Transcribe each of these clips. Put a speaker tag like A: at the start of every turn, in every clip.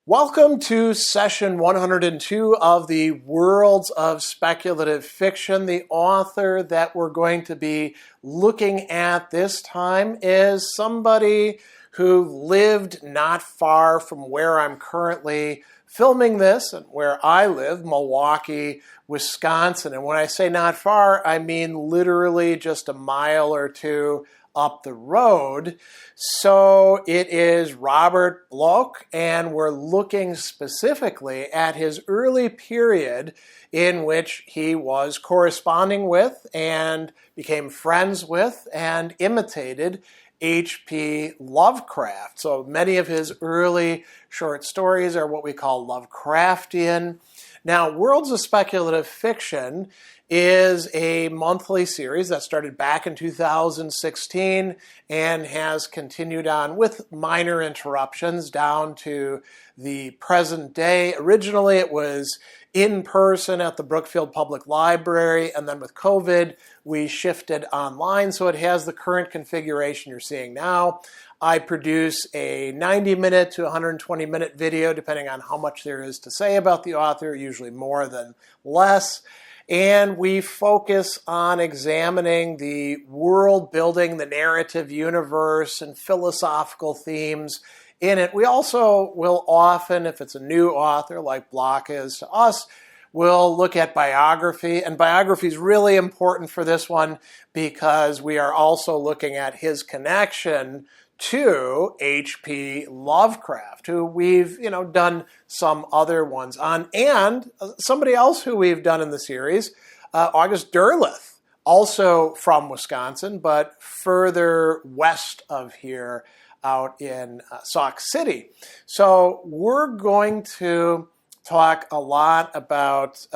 A: Welcome to session 102 of the Worlds of Speculative Fiction. The author that we're going to be looking at this time is somebody who lived not far from where I'm currently filming this and where I live, Milwaukee, Wisconsin. And when I say not far, I mean literally just a mile or two up the road. So it is Robert Bloch, and we're looking specifically at his early period in which he was corresponding with and became friends with and imitated H.P. Lovecraft. So many of his early short stories are what we call Lovecraftian. Now, Worlds of Speculative Fiction is a monthly series that started back in 2016 and has continued on with minor interruptions down to the present day. Originally, it was in person at the Brookfield Public Library, and then with COVID, we shifted online, so it has the current configuration you're seeing now. I produce a 90-minute to 120-minute video, depending on how much there is to say about the author, usually more than less. And we focus on examining the world building, the narrative universe, and philosophical themes in it. We also will often, if it's a new author like Bloch is to us, we'll look at biography. And biography is really important for this one because we are also looking at his connection to H.P. Lovecraft, who we've done some other ones on, and somebody else who we've done in the series, August Derleth, also from Wisconsin, but further west of here out in Sauk City. So we're going to talk a lot about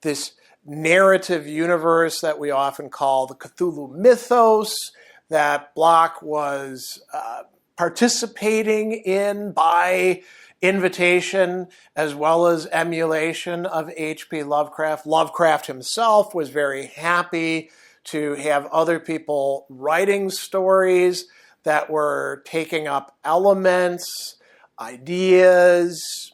A: this narrative universe that we often call the Cthulhu mythos, that Bloch was participating in by invitation as well as emulation of H.P. Lovecraft. Lovecraft himself was very happy to have other people writing stories that were taking up elements, ideas,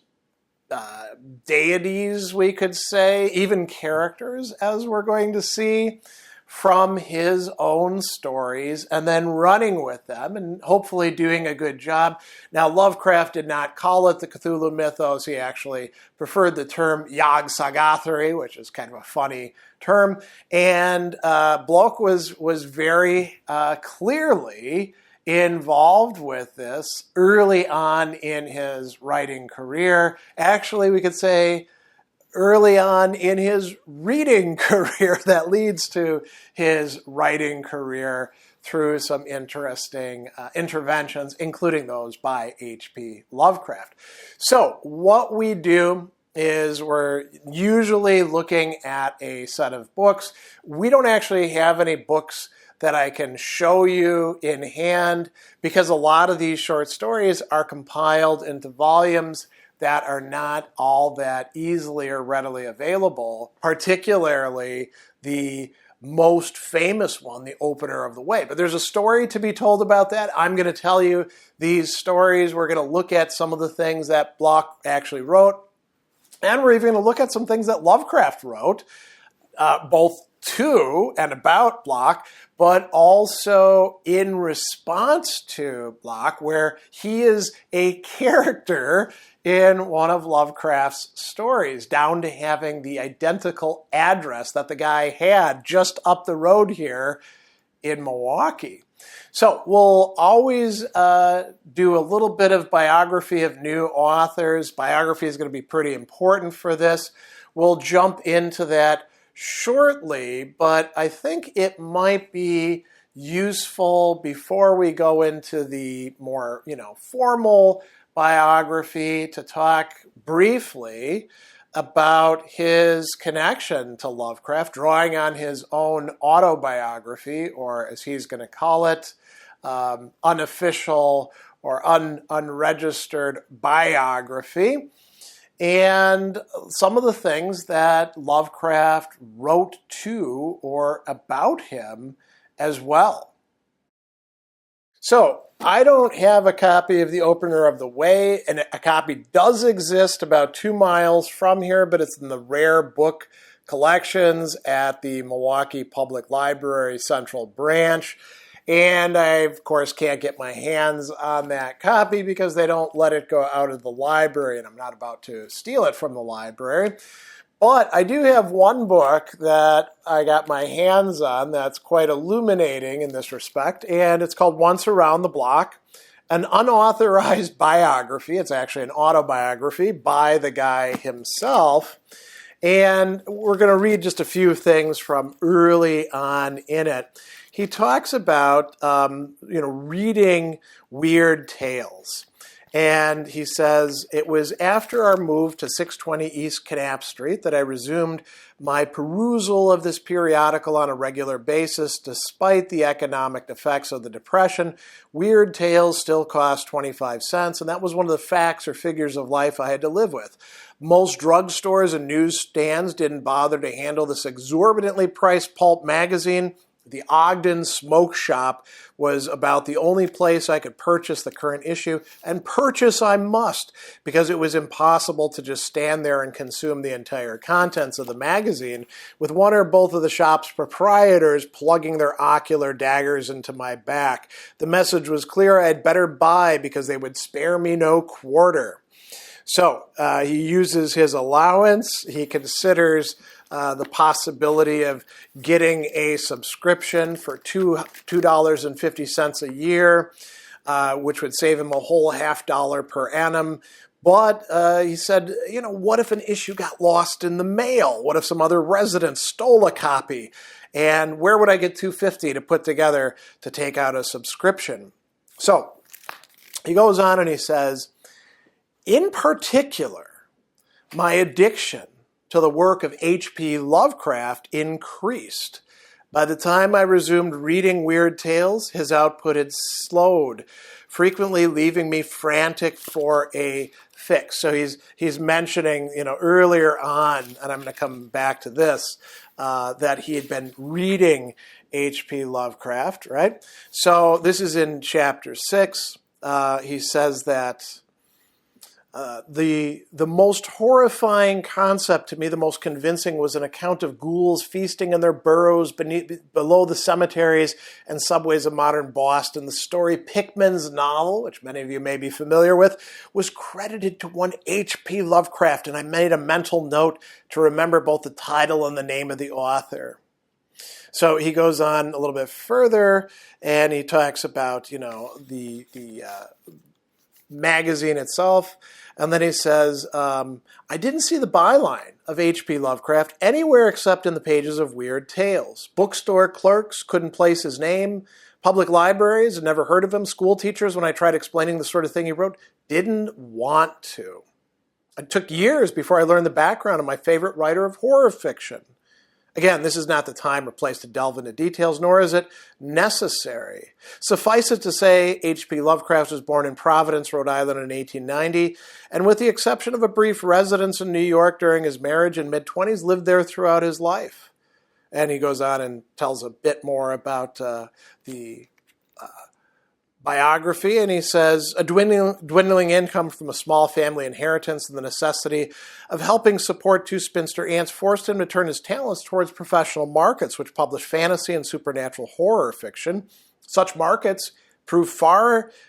A: deities, we could say, even characters, as we're going to see, from his own stories and then running with them and hopefully doing a good job. Now, Lovecraft did not call it the Cthulhu mythos. He actually preferred the term Yog Sothoth, which is kind of a funny term. And Bloch was very clearly involved with this early on in his writing career. Actually, we could say early on in his reading career that leads to his writing career through some interesting interventions, including those by H.P. Lovecraft. So what we do is we're usually looking at a set of books. We don't actually have any books that I can show you in hand because a lot of these short stories are compiled into volumes that are not all that easily or readily available, particularly the most famous one, The Opener of the Way. But there's a story to be told about that. I'm going to tell you these stories. We're going to look at some of the things that Bloch actually wrote, and we're even going to look at some things that Lovecraft wrote, both to and about Bloch, but also in response to Bloch, where he is a character in one of Lovecraft's stories, down to having the identical address that the guy had just up the road here in Milwaukee. So we'll always do a little bit of biography of new authors. Biography is going to be pretty important for this. We'll jump into that shortly, but I think it might be useful before we go into the more, formal biography to talk briefly about his connection to Lovecraft, drawing on his own autobiography, or as he's going to call it, unofficial or unregistered biography, and some of the things that Lovecraft wrote to or about him as well. So I don't have a copy of The Opener of the Way, and a copy does exist about 2 miles from here, but it's in the rare book collections at the Milwaukee Public Library Central Branch. And I, of course, can't get my hands on that copy because they don't let it go out of the library, and I'm not about to steal it from the library. But I do have one book that I got my hands on that's quite illuminating in this respect, and it's called Once Around the Block, an unauthorized biography. It's actually an autobiography by the guy himself. And we're going to read just a few things from early on in it. He talks about reading weird tales. And he says, it was after our move to 620 East Knapp Street that I resumed my perusal of this periodical on a regular basis. Despite the economic effects of the Depression, weird tales still cost 25 cents, and that was one of the facts or figures of life I had to live with. Most drugstores and newsstands didn't bother to handle this exorbitantly priced pulp magazine. The Ogden Smoke Shop was about the only place I could purchase the current issue, and purchase I must, because it was impossible to just stand there and consume the entire contents of the magazine with one or both of the shop's proprietors plugging their ocular daggers into my back. The message was clear: I'd better buy because they would spare me no quarter. So he uses his allowance. He considers the possibility of getting a subscription for $2.50 a year, which would save him a whole $0.50 per annum. But he said, what if an issue got lost in the mail? What if some other resident stole a copy? And where would I get $2.50 to put together to take out a subscription? So he goes on and he says, in particular, my addiction to the work of H.P. Lovecraft increased. By the time I resumed reading weird tales, his output had slowed, frequently leaving me frantic for a fix. So he's mentioning, earlier on, and I'm going to come back to this, that he had been reading H.P. Lovecraft, right? So this is in chapter 6. He says that the most horrifying concept to me, the most convincing, was an account of ghouls feasting in their burrows below the cemeteries and subways of modern Boston. The story Pickman's novel, which many of you may be familiar with, was credited to one H.P. Lovecraft, and I made a mental note to remember both the title and the name of the author. So he goes on a little bit further, and he talks about, the magazine itself. And then he says, I didn't see the byline of H.P. Lovecraft anywhere except in the pages of Weird Tales. Bookstore clerks couldn't place his name. Public libraries had never heard of him. School teachers, when I tried explaining the sort of thing he wrote, didn't want to. It took years before I learned the background of my favorite writer of horror fiction. Again, this is not the time or place to delve into details, nor is it necessary. Suffice it to say, H.P. Lovecraft was born in Providence, Rhode Island in 1890, and with the exception of a brief residence in New York during his marriage in mid-20s, lived there throughout his life. And he goes on and tells a bit more about the biography, and he says, a dwindling income from a small family inheritance and the necessity of helping support 2 spinster aunts forced him to turn his talents towards professional markets, which publish fantasy and supernatural horror fiction. Such markets prove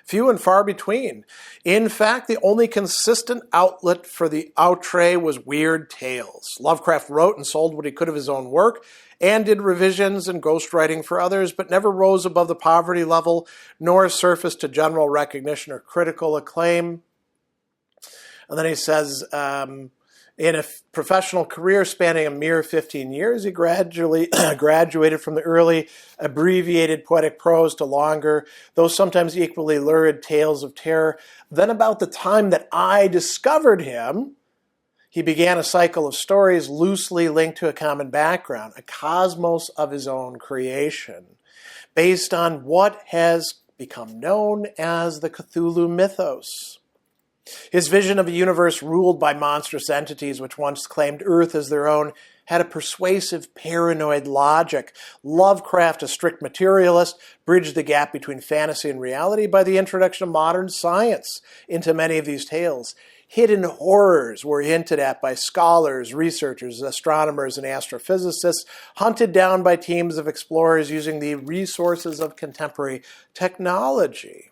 A: few and far between. In fact, the only consistent outlet for the outre was Weird Tales. Lovecraft wrote and sold what he could of his own work, and did revisions and ghostwriting for others, but never rose above the poverty level, nor surfaced to general recognition or critical acclaim. And then he says, in a professional career spanning a mere 15 years, he gradually graduated from the early abbreviated poetic prose to longer, though sometimes equally lurid tales of terror. Then about the time that I discovered him, he began a cycle of stories loosely linked to a common background, a cosmos of his own creation, based on what has become known as the Cthulhu mythos. His vision of a universe ruled by monstrous entities which once claimed Earth as their own had a persuasive paranoid logic. Lovecraft, a strict materialist, bridged the gap between fantasy and reality by the introduction of modern science into many of these tales. Hidden horrors were hinted at by scholars, researchers, astronomers, and astrophysicists, hunted down by teams of explorers using the resources of contemporary technology.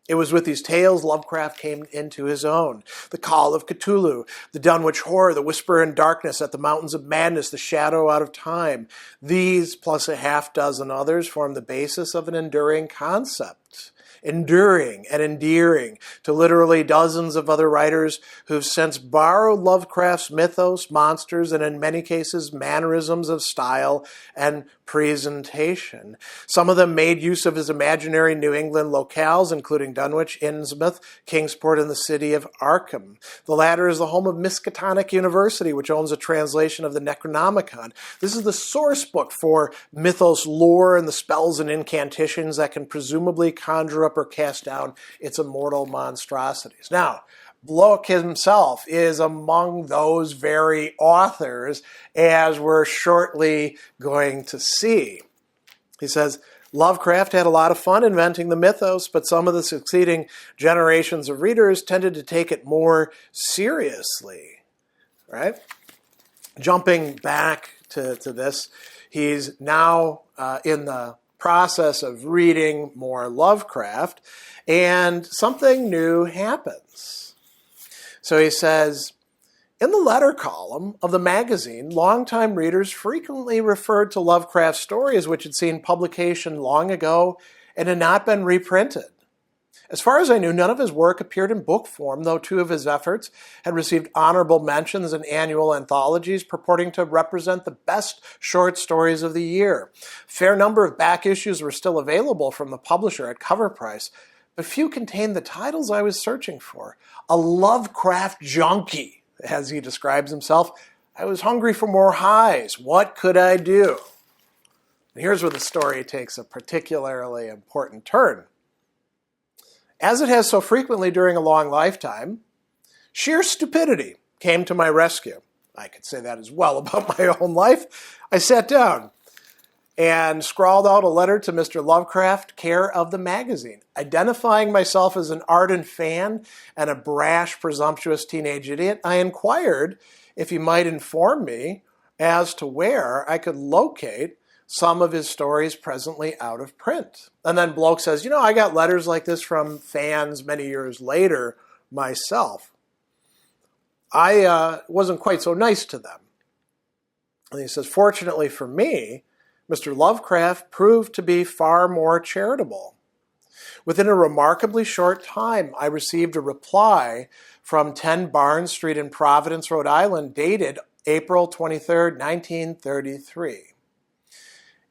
A: It was with these tales Lovecraft came into his own. The Call of Cthulhu, the Dunwich Horror, the Whisper in Darkness at the Mountains of Madness, the Shadow out of Time. These, plus a half dozen others, form the basis of an enduring concept. Enduring and endearing to literally dozens of other writers who've since borrowed Lovecraft's mythos, monsters, and in many cases mannerisms of style and presentation. Some of them made use of his imaginary New England locales, including Dunwich, Innsmouth, Kingsport, and the city of Arkham. The latter is the home of Miskatonic University, which owns a translation of the Necronomicon. This is the source book for mythos lore and the spells and incantations that can presumably conjure up or cast down its immortal monstrosities. Now, Bloch himself is among those very authors, as we're shortly going to see. He says, Lovecraft had a lot of fun inventing the mythos, but some of the succeeding generations of readers tended to take it more seriously, right? Jumping back to this, he's now in the process of reading more Lovecraft, and something new happens. So he says, in the letter column of the magazine, longtime readers frequently referred to Lovecraft's stories which had seen publication long ago and had not been reprinted. As far as I knew, none of his work appeared in book form, though two of his efforts had received honorable mentions in annual anthologies purporting to represent the best short stories of the year. A fair number of back issues were still available from the publisher at cover price, but few contained the titles I was searching for. A Lovecraft junkie, as he describes himself. I was hungry for more highs. What could I do? And here's where the story takes a particularly important turn. As it has so frequently during a long lifetime, sheer stupidity came to my rescue. I could say that as well about my own life. I sat down and scrawled out a letter to Mr. Lovecraft, care of the magazine. Identifying myself as an ardent fan and a brash, presumptuous teenage idiot, I inquired if he might inform me as to where I could locate some of his stories presently out of print. And then Bloch says, I got letters like this from fans many years later myself. I wasn't quite so nice to them. And he says, fortunately for me, Mr. Lovecraft proved to be far more charitable. Within a remarkably short time, I received a reply from 10 Barnes Street in Providence, Rhode Island, dated April 23, 1933.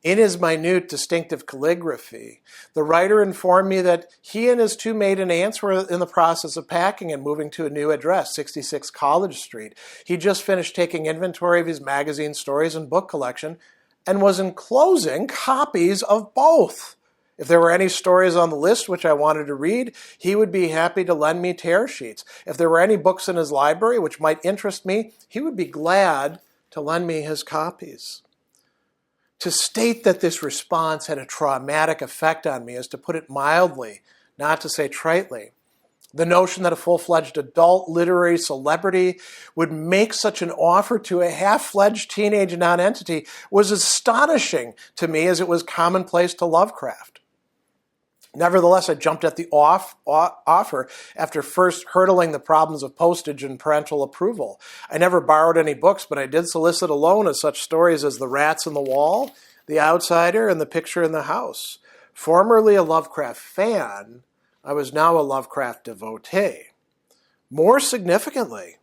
A: In his minute, distinctive calligraphy, the writer informed me that he and his two maiden aunts were in the process of packing and moving to a new address, 66 College Street. He just finished taking inventory of his magazine stories and book collection and was enclosing copies of both. If there were any stories on the list which I wanted to read, he would be happy to lend me tear sheets. If there were any books in his library which might interest me, he would be glad to lend me his copies. To state that this response had a traumatic effect on me is to put it mildly, not to say tritely. The notion that a full-fledged adult literary celebrity would make such an offer to a half-fledged teenage nonentity was astonishing to me as it was commonplace to Lovecraft. Nevertheless, I jumped at the offer after first hurdling the problems of postage and parental approval. I never borrowed any books, but I did solicit a loan of such stories as The Rats in the Wall, The Outsider, and The Picture in the House. Formerly a Lovecraft fan, I was now a Lovecraft devotee. More significantly,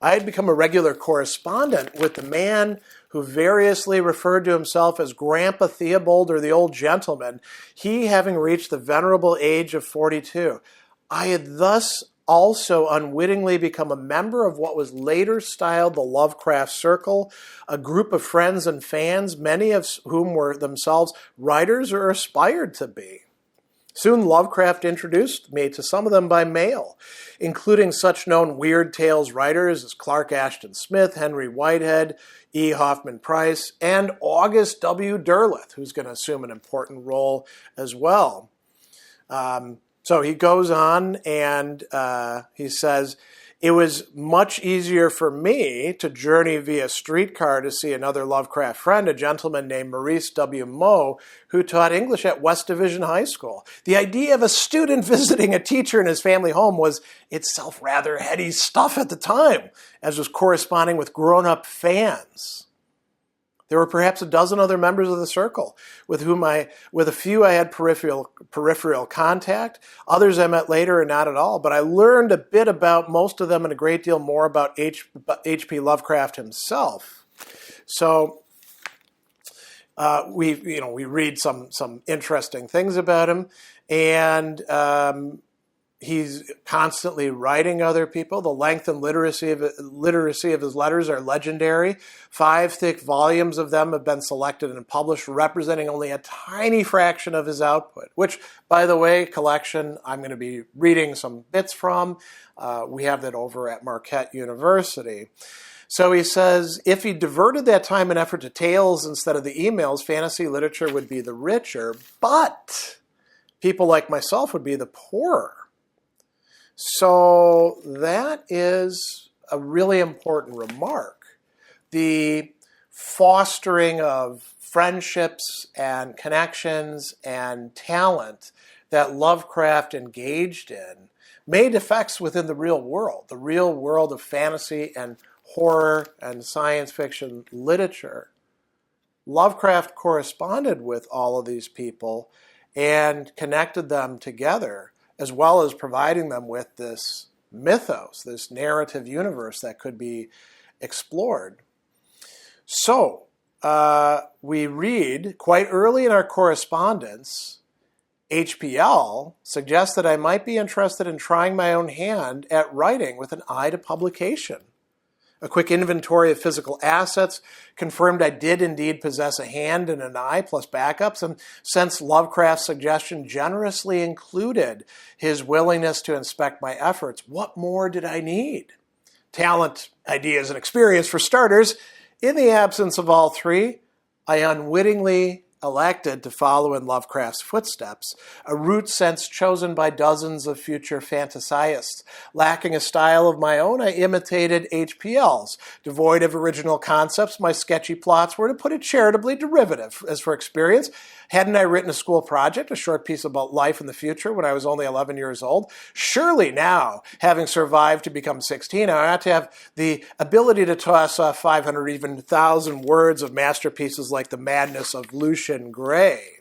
A: I had become a regular correspondent with the man who variously referred to himself as Grandpa Theobald or the Old Gentleman, he having reached the venerable age of 42. I had thus also unwittingly become a member of what was later styled the Lovecraft Circle, a group of friends and fans, many of whom were themselves writers or aspired to be. Soon Lovecraft introduced me to some of them by mail, including such known weird tales writers as Clark Ashton Smith, Henry Whitehead, E. Hoffman Price, and August W. Derleth, who's going to assume an important role as well. So he goes on and he says, it was much easier for me to journey via streetcar to see another Lovecraft friend, a gentleman named Maurice W. Moe, who taught English at West Division High School. The idea of a student visiting a teacher in his family home was itself rather heady stuff at the time, as was corresponding with grown-up fans. There were perhaps a dozen other members of the circle with a few I had peripheral contact. Others I met later or not at all. But I learned a bit about most of them and a great deal more about H.P. Lovecraft himself. So we read some interesting things about him, and he's constantly writing other people. The length and literacy of his letters are legendary. 5 thick volumes of them have been selected and published, representing only a tiny fraction of his output, which, by the way, collection I'm going to be reading some bits from. We have that over at Marquette University. So he says, if he diverted that time and effort to tales instead of the emails, fantasy literature would be the richer, but people like myself would be the poorer. So that is a really important remark. The fostering of friendships and connections and talent that Lovecraft engaged in made effects within the real world of fantasy and horror and science fiction literature. Lovecraft corresponded with all of these people and connected them together, as well as providing them with this mythos, this narrative universe that could be explored. So, we read quite early in our correspondence, HPL suggests that I might be interested in trying my own hand at writing with an eye to publication. A quick inventory of physical assets confirmed I did indeed possess a hand and an eye plus backups, and since Lovecraft's suggestion generously included his willingness to inspect my efforts, what more did I need? Talent, ideas, and experience for starters. In the absence of all three, I unwittingly elected to follow in Lovecraft's footsteps, a route since chosen by dozens of future fantasiasts. Lacking a style of my own, I imitated HPL's. Devoid of original concepts, my sketchy plots were, to put it charitably, derivative. As for experience, hadn't I written a school project, a short piece about life in the future when I was only 11 years old? Surely now, having survived to become 16, I ought to have the ability to toss off 500, even 1,000 words of masterpieces like The Madness of Lucian Gray.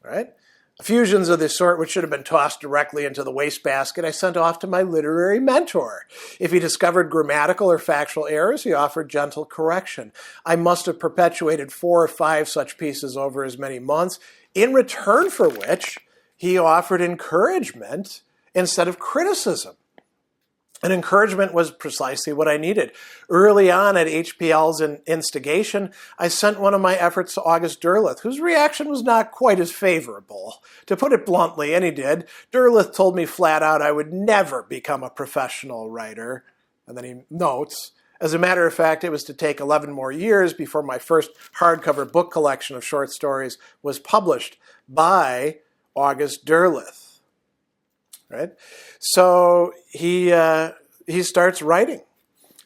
A: Right? Effusions of this sort, which should have been tossed directly into the wastebasket, I sent off to my literary mentor. If he discovered grammatical or factual errors, he offered gentle correction. I must have perpetuated 4 or 5 such pieces over as many months, in return for which he offered encouragement instead of criticism. And encouragement was precisely what I needed. Early on at HPL's instigation, I sent one of my efforts to August Derleth, whose reaction was not quite as favorable. To put it bluntly, and he did, Derleth told me flat out I would never become a professional writer. And then he notes, as a matter of fact, it was to take 11 more years before my first hardcover book collection of short stories was published by August Derleth. Right? So he starts writing.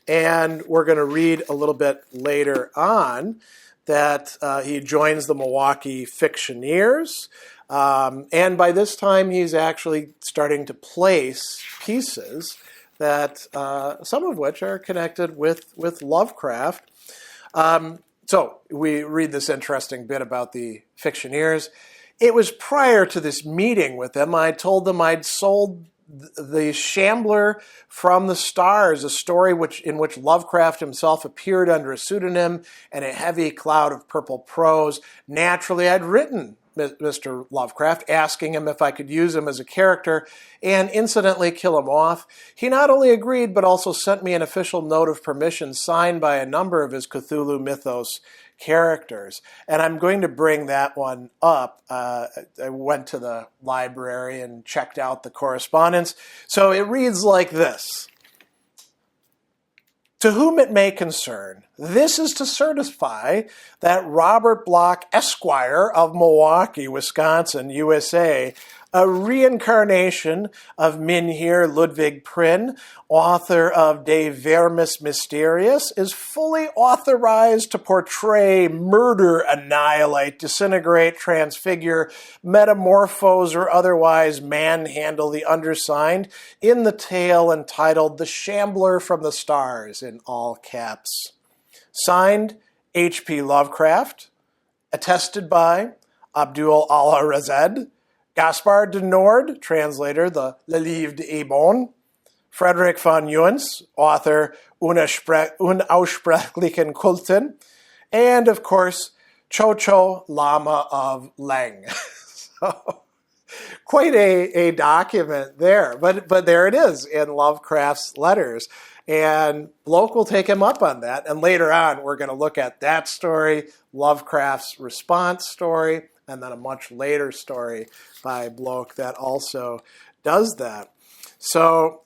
A: And we're going to read a little bit later on that he joins the Milwaukee Fictioneers. And by this time, he's actually starting to place pieces that some of which are connected with Lovecraft. So we read this interesting bit about the Fictioneers. It was prior to this meeting with them, I told them I'd sold The Shambler from the Stars, a story in which Lovecraft himself appeared under a pseudonym and a heavy cloud of purple prose. Naturally, I'd written Mr. Lovecraft, asking him if I could use him as a character and incidentally kill him off. He not only agreed, but also sent me an official note of permission signed by a number of his Cthulhu mythos characters. And I'm going to bring that one up. I went to the library and checked out the correspondence. So it reads like this. To whom it may concern, this is to certify that Robert Bloch, Esquire of Milwaukee, Wisconsin, USA, a reincarnation of Mynheer Ludwig Prynne, author of De Vermis Mysterious, is fully authorized to portray, murder, annihilate, disintegrate, transfigure, metamorphose, or otherwise manhandle the undersigned in the tale entitled The Shambler from the Stars, in all caps. Signed, H.P. Lovecraft, attested by Abdul Allah Razed, Gaspard de Nord, translator, the Le Livre d'Ebon, Frederick von Uens, author, Unaussprechlichen Kulten, and, of course, Chocho Lama of Leng. So, quite a document there. But there it is in Lovecraft's letters. And Bloch will take him up on that. And later on, we're going to look at that story, Lovecraft's response story, and then a much later story by Bloch that also does that. So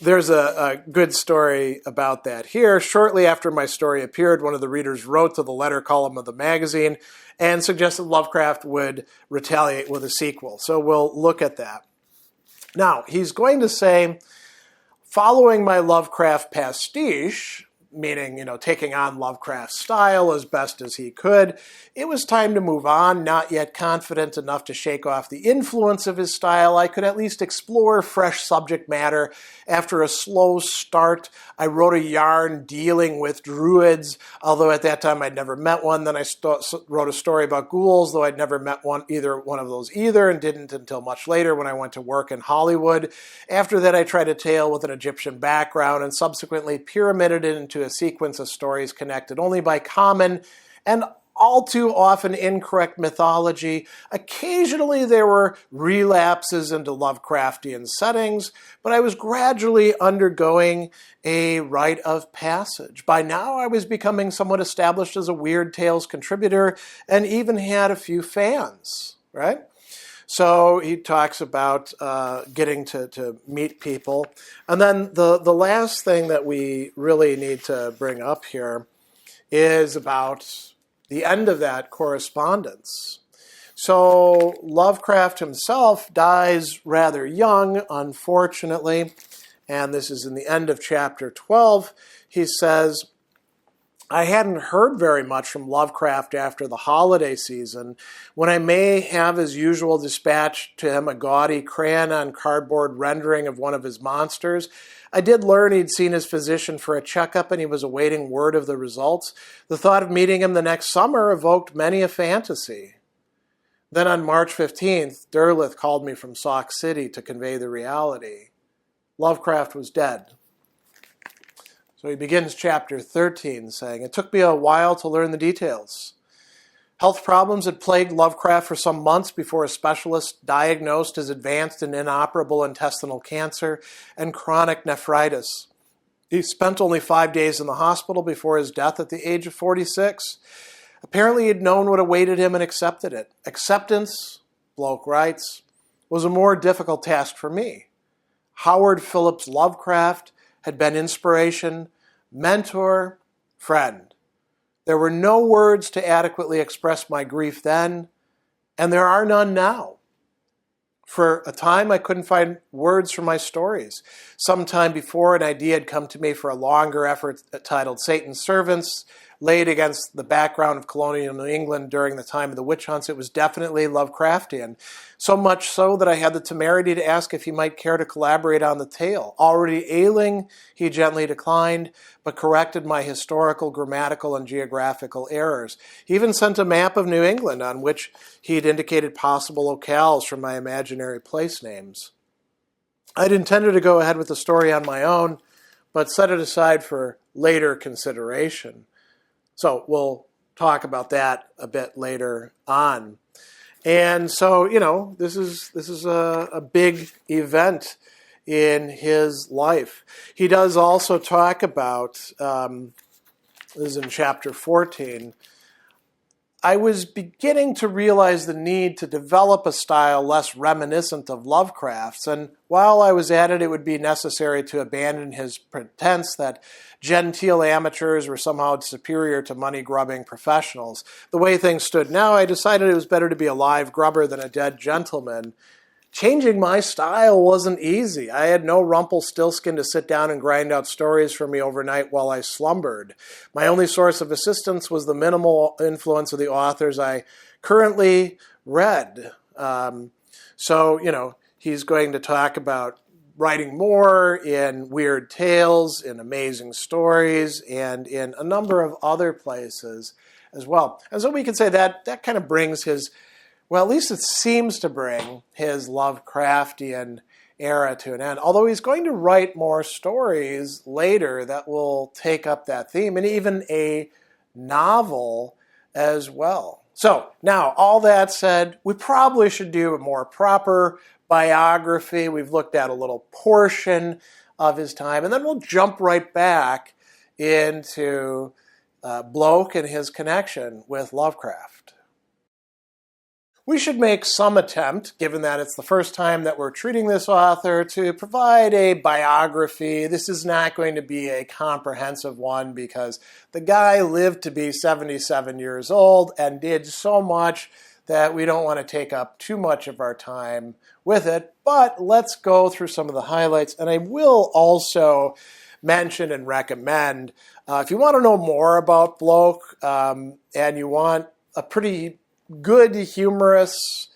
A: there's a good story about that here. Shortly after my story appeared, one of the readers wrote to the letter column of the magazine and suggested Lovecraft would retaliate with a sequel. So we'll look at that. Now, he's going to say, following my Lovecraft pastiche, meaning, taking on Lovecraft's style as best as he could, it was time to move on. Not yet confident enough to shake off the influence of his style, I could at least explore fresh subject matter. After a slow start, I wrote a yarn dealing with druids, although at that time I'd never met one. Then I wrote a story about ghouls, though I'd never met either one of those either, and didn't until much later when I went to work in Hollywood. After that, I tried a tale with an Egyptian background and subsequently pyramided it into a sequence of stories connected only by common and all too often incorrect mythology. Occasionally there were relapses into Lovecraftian settings, but I was gradually undergoing a rite of passage. By now I was becoming somewhat established as a Weird Tales contributor and even had a few fans, right? So he talks about getting to meet people. And then the last thing that we really need to bring up here is about the end of that correspondence. So Lovecraft himself dies rather young, unfortunately, and this is in the end of chapter 12. He says, I hadn't heard very much from Lovecraft after the holiday season, when I may have, as usual, dispatched to him a gaudy crayon-on cardboard rendering of one of his monsters. I did learn he'd seen his physician for a checkup and he was awaiting word of the results. The thought of meeting him the next summer evoked many a fantasy. Then on March 15th, Derleth called me from Sauk City to convey the reality. Lovecraft was dead. So he begins chapter 13 saying, it took me a while to learn the details. Health problems had plagued Lovecraft for some months before a specialist diagnosed his advanced and inoperable intestinal cancer and chronic nephritis. He spent only 5 days in the hospital before his death at the age of 46. Apparently he'd known what awaited him and accepted it. Acceptance, Bloch writes, was a more difficult task for me. Howard Phillips Lovecraft had been inspiration, mentor, friend. There were no words to adequately express my grief then, and there are none now. For a time, I couldn't find words for my stories. Some time before, an idea had come to me for a longer effort titled Satan's Servants, laid against the background of colonial New England during the time of the witch hunts. It was definitely Lovecraftian, so much so that I had the temerity to ask if he might care to collaborate on the tale. Already ailing, he gently declined, but corrected my historical, grammatical, and geographical errors. He even sent a map of New England on which he'd indicated possible locales from my imaginary place names. I'd intended to go ahead with the story on my own, but set it aside for later consideration. So we'll talk about that a bit later on. And so, this is a big event in his life. He does also talk about, this is in chapter 14, I was beginning to realize the need to develop a style less reminiscent of Lovecraft's, and while I was at it, it would be necessary to abandon his pretense that genteel amateurs were somehow superior to money-grubbing professionals. The way things stood now, I decided it was better to be a live grubber than a dead gentleman. Changing my style wasn't easy. I had no Rumpelstiltskin to sit down and grind out stories for me overnight while I slumbered. My only source of assistance was the minimal influence of the authors I currently read. He's going to talk about writing more in Weird Tales, in Amazing Stories, and in a number of other places as well. And so we can say that kind of brings his, well, at least it seems to bring his Lovecraftian era to an end. Although he's going to write more stories later that will take up that theme, and even a novel as well. So now, all that said, we probably should do a more proper biography. We've looked at a little portion of his time, and then we'll jump right back into Bloch and his connection with Lovecraft. We should make some attempt, given that it's the first time that we're treating this author, to provide a biography. This is not going to be a comprehensive one because the guy lived to be 77 years old and did so much that we don't want to take up too much of our time with it. But let's go through some of the highlights. And I will also mention and recommend, if you want to know more about Bloch and you want a pretty good, humorous,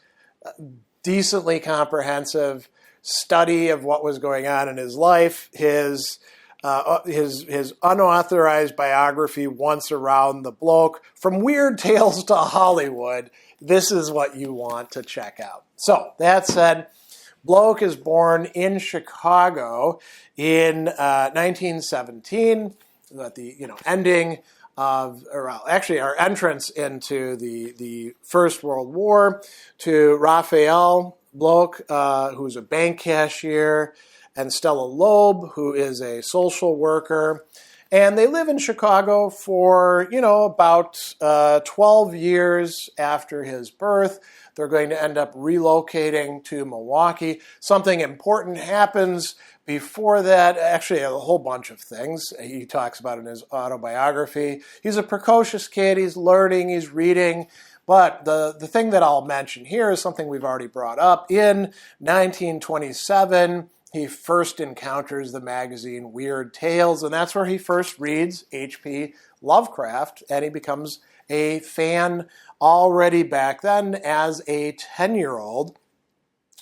A: decently comprehensive study of what was going on in his life, his unauthorized biography, Once Around the Bloch, From Weird Tales to Hollywood, this is what you want to check out. So, that said, Bloch is born in Chicago in 1917, at the ending of, our entrance into the First World War, to Raphael Bloch, who's a bank cashier, and Stella Loeb, who is a social worker. And they live in Chicago for, about 12 years after his birth. They're going to end up relocating to Milwaukee. Something important happens before that, actually a whole bunch of things he talks about in his autobiography. He's a precocious kid, he's learning, he's reading, but the thing that I'll mention here is something we've already brought up. In 1927, he first encounters the magazine Weird Tales, and that's where he first reads H.P. Lovecraft, and he becomes a fan already back then as a 10-year-old.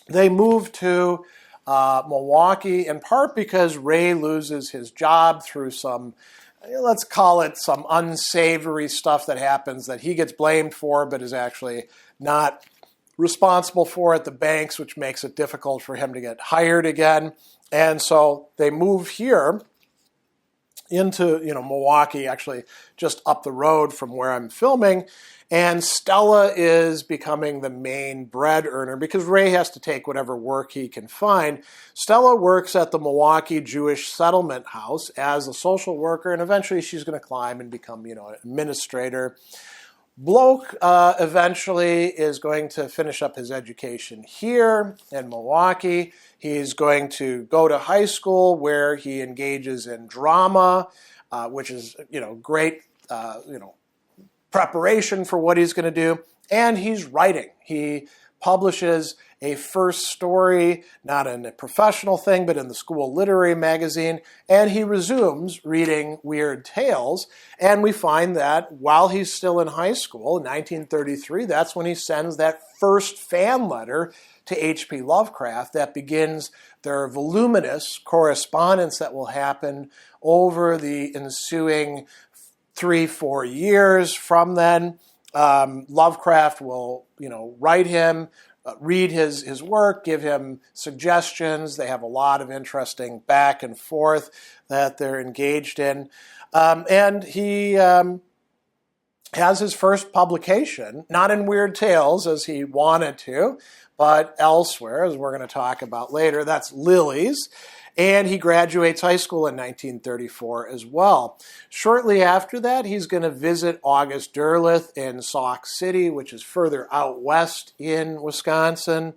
A: They move to Milwaukee, in part because Ray loses his job through some, let's call it some unsavory stuff that happens that he gets blamed for but is actually not responsible for at the banks, which makes it difficult for him to get hired again. And so they move here into Milwaukee, actually just up the road from where I'm filming. And Stella is becoming the main bread earner because Ray has to take whatever work he can find. Stella works at the Milwaukee Jewish Settlement House as a social worker, and eventually she's going to climb and become, an administrator. Bloch eventually is going to finish up his education here in Milwaukee. He's going to go to high school where he engages in drama, which is, great, preparation for what he's going to do, and he's writing. He publishes a first story, not in a professional thing, but in the school literary magazine, and he resumes reading Weird Tales, and we find that while he's still in high school, in 1933, that's when he sends that first fan letter to H.P. Lovecraft that begins their voluminous correspondence that will happen over the ensuing 3-4 years from then. Lovecraft will, write him, read his work, give him suggestions. They have a lot of interesting back and forth that they're engaged in. And he has his first publication, not in Weird Tales as he wanted to, but elsewhere, as we're going to talk about later. That's Lilies. And he graduates high school in 1934 as well. Shortly after that, he's going to visit August Derleth in Sauk City, which is further out west in Wisconsin.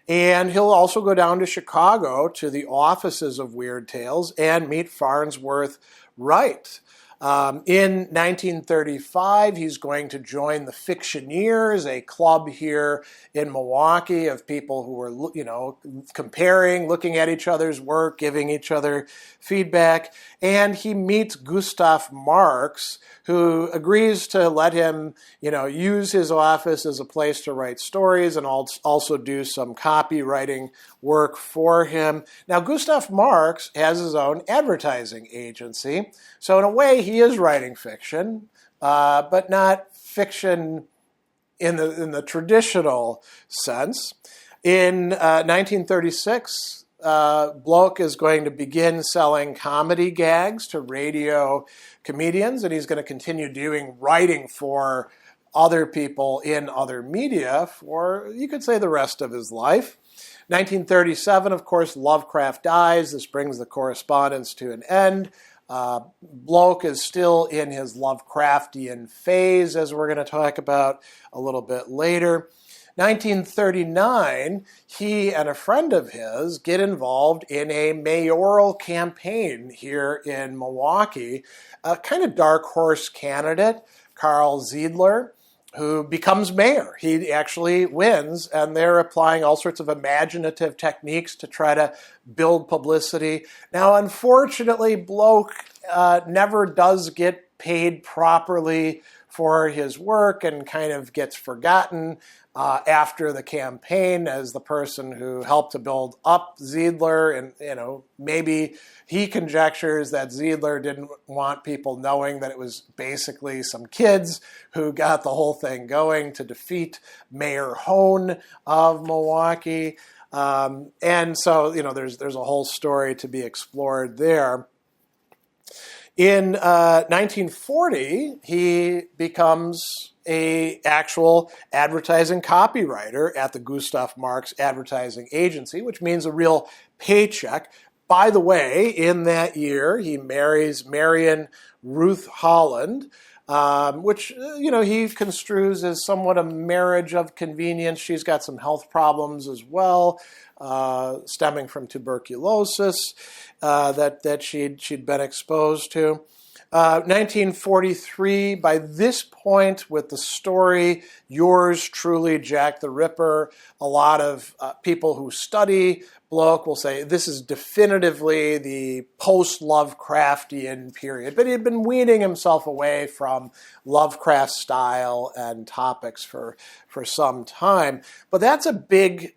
A: And he'll also go down to Chicago to the offices of Weird Tales and meet Farnsworth Wright. In 1935, he's going to join the Fictioneers, a club here in Milwaukee of people who were, comparing, looking at each other's work, giving each other feedback. And he meets Gustav Marx, who agrees to let him, use his office as a place to write stories and also do some copywriting work for him. Now, Gustav Marx has his own advertising agency, so in a way he is writing fiction, but not fiction in the traditional sense. In 1936, Bloch is going to begin selling comedy gags to radio comedians, and he's going to continue doing writing for other people in other media for, you could say, the rest of his life. 1937, of course, Lovecraft dies. This brings the correspondence to an end. Bloch is still in his Lovecraftian phase, as we're going to talk about a little bit later. 1939, he and a friend of his get involved in a mayoral campaign here in Milwaukee. A kind of dark horse candidate, Carl Sadler, who becomes mayor. He actually wins, and they're applying all sorts of imaginative techniques to try to build publicity. Now, unfortunately, Bloch never does get paid properly for his work and kind of gets forgotten after the campaign as the person who helped to build up Sadler. And, maybe he conjectures that Sadler didn't want people knowing that it was basically some kids who got the whole thing going to defeat Mayor Hone of Milwaukee. And so, there's a whole story to be explored there. In 1940, he becomes an actual advertising copywriter at the Gustav Marx Advertising Agency, which means a real paycheck. By the way, in that year, he marries Marion Ruth Holland, which, he construes as somewhat a marriage of convenience. She's got some health problems as well, stemming from tuberculosis that she'd been exposed to. 1943, by this point, with the story, Yours Truly, Jack the Ripper, a lot of people who study Bloch will say this is definitively the post-Lovecraftian period. But he had been weaning himself away from Lovecraft style and topics for some time. But that's a big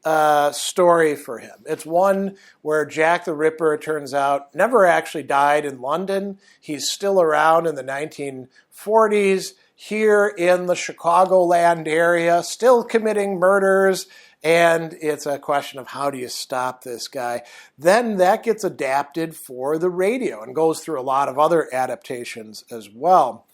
A: story for him. It's one where Jack the Ripper, it turns out, never actually died in London. He's still around in the 1940s here in the Chicagoland area, still committing murders. And it's a question of how do you stop this guy? Then that gets adapted for the radio and goes through a lot of other adaptations as well.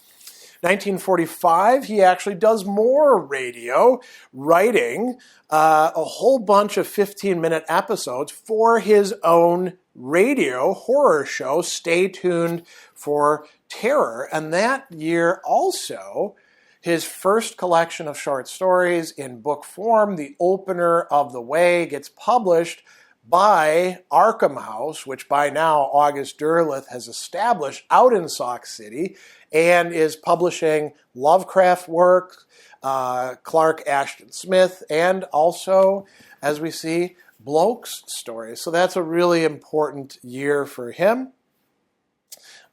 A: 1945, he actually does more radio writing, a whole bunch of 15-minute episodes for his own radio horror show, Stay Tuned for Terror. And that year also, his first collection of short stories in book form, The Opener of the Way, gets published by Arkham House, which by now August Derleth has established out in Sauk City and is publishing Lovecraft work, Clark Ashton Smith, and also, as we see, Bloch's stories. So that's a really important year for him.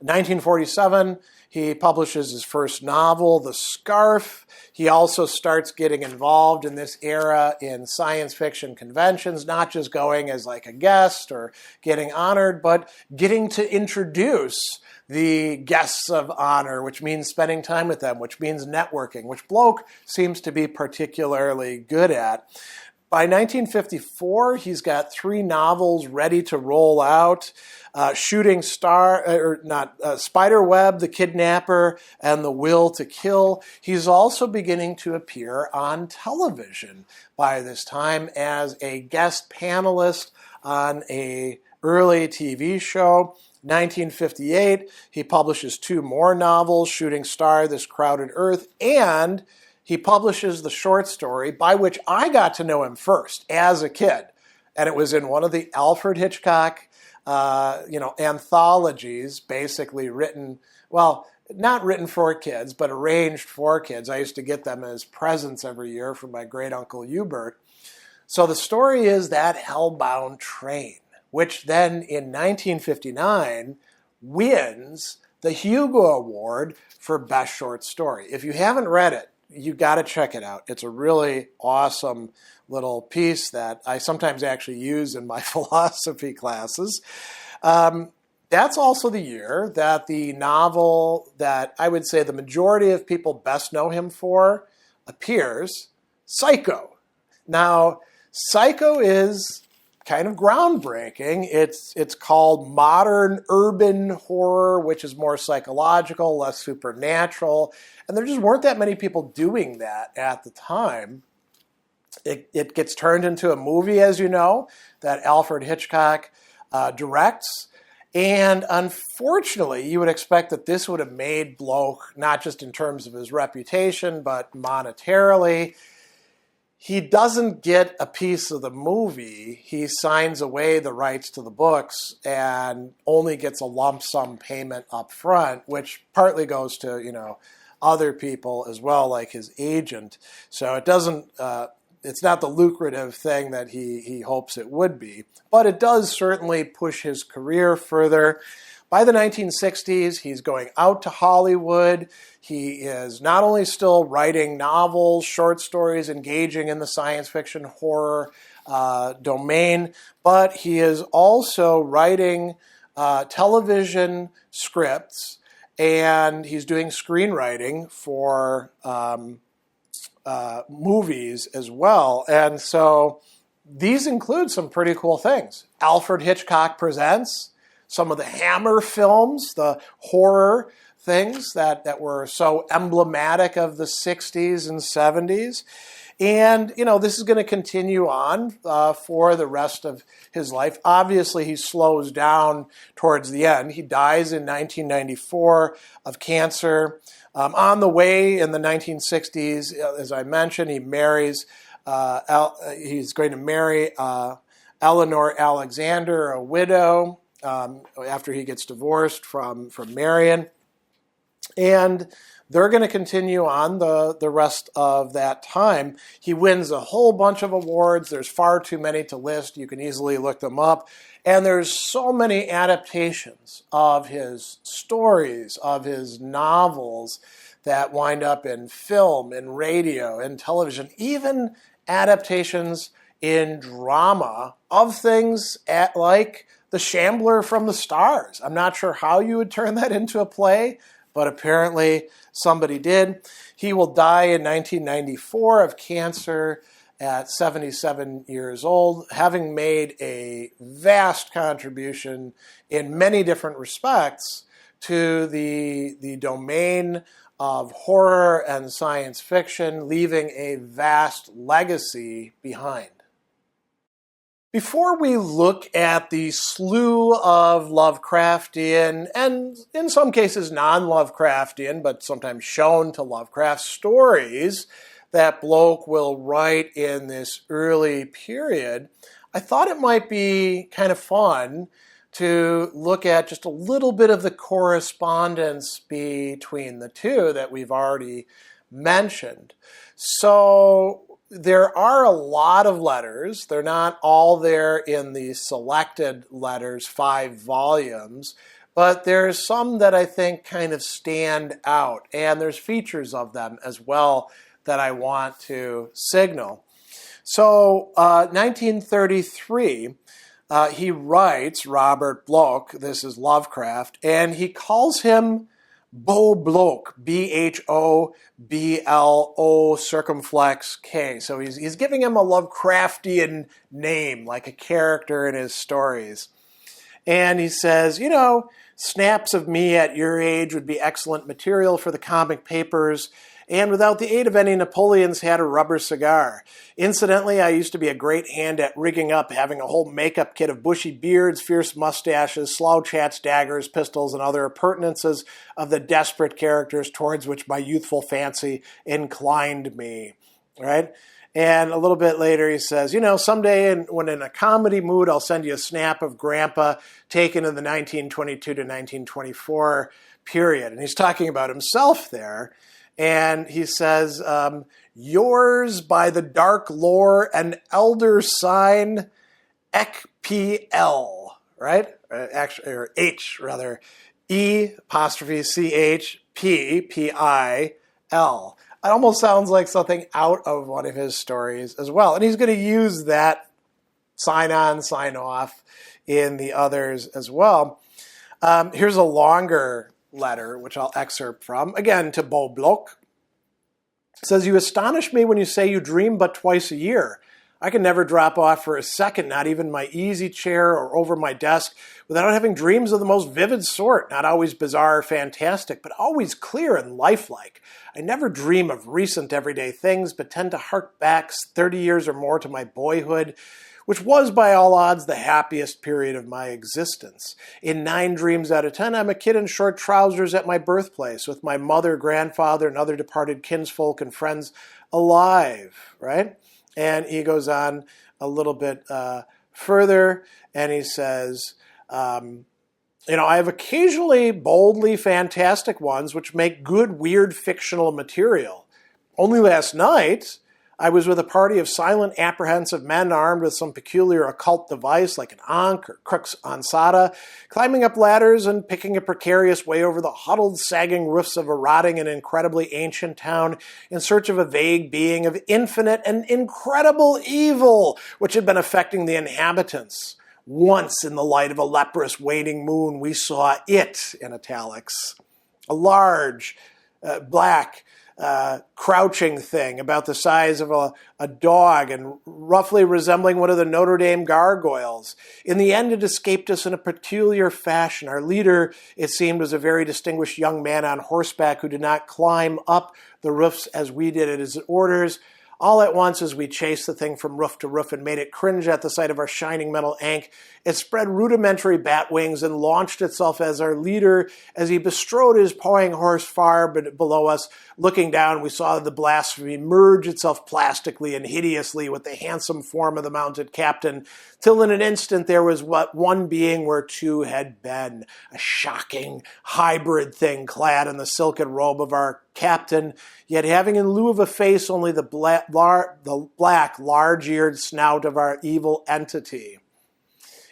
A: 1947, he publishes his first novel, The Scarf. He also starts getting involved in this era in science fiction conventions, not just going as like a guest or getting honored, but getting to introduce the guests of honor, which means spending time with them, which means networking, which Bloch seems to be particularly good at. By 1954, he's got 3 novels ready to roll out. Spiderweb, The Kidnapper, and The Will to Kill. He's also beginning to appear on television by this time as a guest panelist on a early TV show. 1958, he publishes 2 more novels, Shooting Star, This Crowded Earth, and he publishes the short story by which I got to know him first as a kid. And it was in one of the Alfred Hitchcock anthologies, basically written, well, not written for kids, but arranged for kids. I used to get them as presents every year from my great uncle Hubert. So the story is That Hellbound Train, which then in 1959 wins the Hugo Award for Best Short Story. If you haven't read it, you got to check it out. It's a really awesome little piece that I sometimes actually use in my philosophy classes. That's also the year that the novel that I would say the majority of people best know him for appears, Psycho. Now, Psycho is kind of groundbreaking. It's called modern urban horror, which is more psychological, less supernatural, and there just weren't that many people doing that at the time. It gets turned into a movie, as you know, that Alfred Hitchcock directs. And unfortunately, you would expect that this would have made Bloch, not just in terms of his reputation, but monetarily. He doesn't get a piece of the movie. He signs away the rights to the books and only gets a lump sum payment up front, which partly goes to, other people as well, like his agent. So it doesn't... it's not the lucrative thing that he hopes it would be, but it does certainly push his career further. By the 1960s, he's going out to Hollywood. He is not only still writing novels, short stories, engaging in the science fiction horror domain, but he is also writing television scripts, and he's doing screenwriting for movies as well. And so these include some pretty cool things. Alfred Hitchcock Presents, some of the Hammer films, the horror things that were so emblematic of the 60s and 70s. And, this is going to continue on for the rest of his life. Obviously, he slows down towards the end. He dies in 1994 of cancer. On the way in the 1960s, as I mentioned, he marries, he's going to marry Eleanor Alexander, a widow, after he gets divorced from Marion. And they're going to continue on the rest of that time. He wins a whole bunch of awards. There's far too many to list. You can easily look them up. And there's so many adaptations of his stories, of his novels that wind up in film, in radio, in television, even adaptations in drama of things like The Shambler from the Stars. I'm not sure how you would turn that into a play, but apparently somebody did. He will die in 1994 of cancer at 77 years old, having made a vast contribution in many different respects to the domain of horror and science fiction, leaving a vast legacy behind. Before we look at the slew of Lovecraftian, and in some cases non-Lovecraftian, but sometimes shown to Lovecraft, stories that Bloch will write in this early period, I thought it might be kind of fun to look at just a little bit of the correspondence between the two that we've already mentioned. So there are a lot of letters. They're not all there in the selected letters, 5 volumes, but there's some that I think kind of stand out, and there's features of them as well that I want to signal. So 1933, he writes, Robert Bloch, this is Lovecraft, and he calls him Bloch, B-H-O-B-L-O circumflex K. So he's giving him a Lovecraftian name, like a character in his stories. And he says, snaps of me at your age would be excellent material for the comic papers, and without the aid of any Napoleons had a rubber cigar. Incidentally, I used to be a great hand at rigging up, having a whole makeup kit of bushy beards, fierce mustaches, slouch hats, daggers, pistols, and other appurtenances of the desperate characters towards which my youthful fancy inclined me. Right? And a little bit later he says, someday when in a comedy mood, I'll send you a snap of Grandpa taken in the 1922 to 1924 period. And he's talking about himself there. And he says, yours by the dark lore and elder sign ECPL, right? Or H, rather. E''CHPPIL. It almost sounds like something out of one of his stories as well. And he's going to use that sign on, sign off in the others as well. Here's a longer letter, which I'll excerpt from, again, to Robert Bloch. It says, you astonish me when you say you dream but twice a year. I can never drop off for a second, not even my easy chair or over my desk, without having dreams of the most vivid sort, not always bizarre or fantastic, but always clear and lifelike. I never dream of recent everyday things, but tend to hark back 30 years or more to my boyhood, which was by all odds the happiest period of my existence. In 9 dreams out of 10, I'm a kid in short trousers at my birthplace, with my mother, grandfather, and other departed kinsfolk and friends alive, right? And he goes on a little bit further, and he says, I have occasionally boldly fantastic ones which make good, weird, fictional material. Only last night, I was with a party of silent, apprehensive men armed with some peculiar occult device like an ankh or crux ansata, climbing up ladders and picking a precarious way over the huddled, sagging roofs of a rotting and incredibly ancient town in search of a vague being of infinite and incredible evil which had been affecting the inhabitants. Once, in the light of a leprous waning moon, we saw it, in italics, a large, black, crouching thing about the size of a dog and roughly resembling one of the Notre Dame gargoyles. In the end, it escaped us in a peculiar fashion. Our leader, it seemed, was a very distinguished young man on horseback who did not climb up the roofs as we did at his orders. All at once, as we chased the thing from roof to roof and made it cringe at the sight of our shining metal ankh, it spread rudimentary bat wings and launched itself as our leader. As he bestrode his pawing horse far below us, looking down, we saw the blasphemy merge itself plastically and hideously with the handsome form of the mounted captain, till in an instant there was what one being where two had been, a shocking hybrid thing clad in the silken robe of our captain, yet having in lieu of a face only the black, large-eared snout of our evil entity.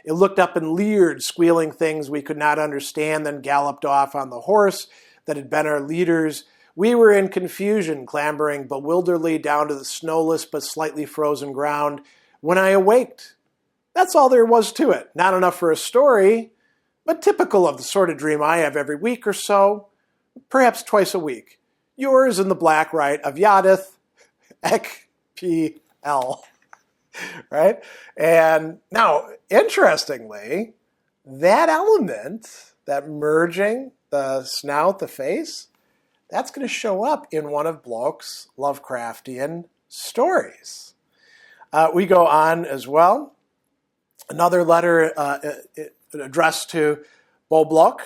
A: It looked up and leered, squealing things we could not understand, then galloped off on the horse that had been our leader's. We were in confusion, clambering bewilderedly down to the snowless but slightly frozen ground, when I awaked. That's all there was to it. Not enough for a story, but typical of the sort of dream I have every week or so, perhaps twice a week. Yours in the black rite of Yadith, ECPL, right? And now, interestingly, that element, that merging, the snout, the face, that's going to show up in one of Bloch's Lovecraftian stories. We go on as well. Another letter addressed to Robert Bloch.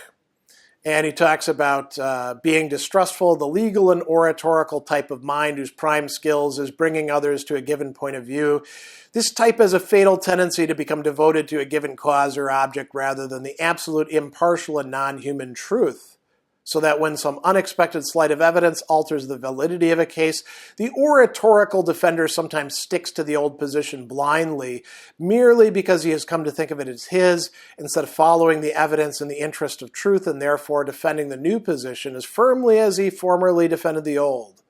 A: And he talks about being distrustful of the legal and oratorical type of mind whose prime skills is bringing others to a given point of view. This type has a fatal tendency to become devoted to a given cause or object rather than the absolute impartial and non-human truth. So that when some unexpected sleight of evidence alters the validity of a case, the oratorical defender sometimes sticks to the old position blindly, merely because he has come to think of it as his, instead of following the evidence in the interest of truth and therefore defending the new position as firmly as he formerly defended the old.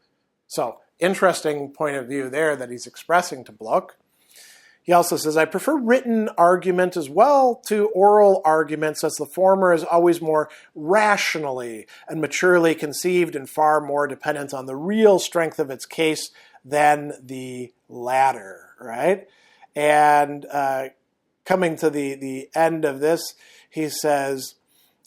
A: So, interesting point of view there that he's expressing to Bloch. He also says, I prefer written argument as well to oral arguments, as the former is always more rationally and maturely conceived and far more dependent on the real strength of its case than the latter, right? And coming to the end of this, he says,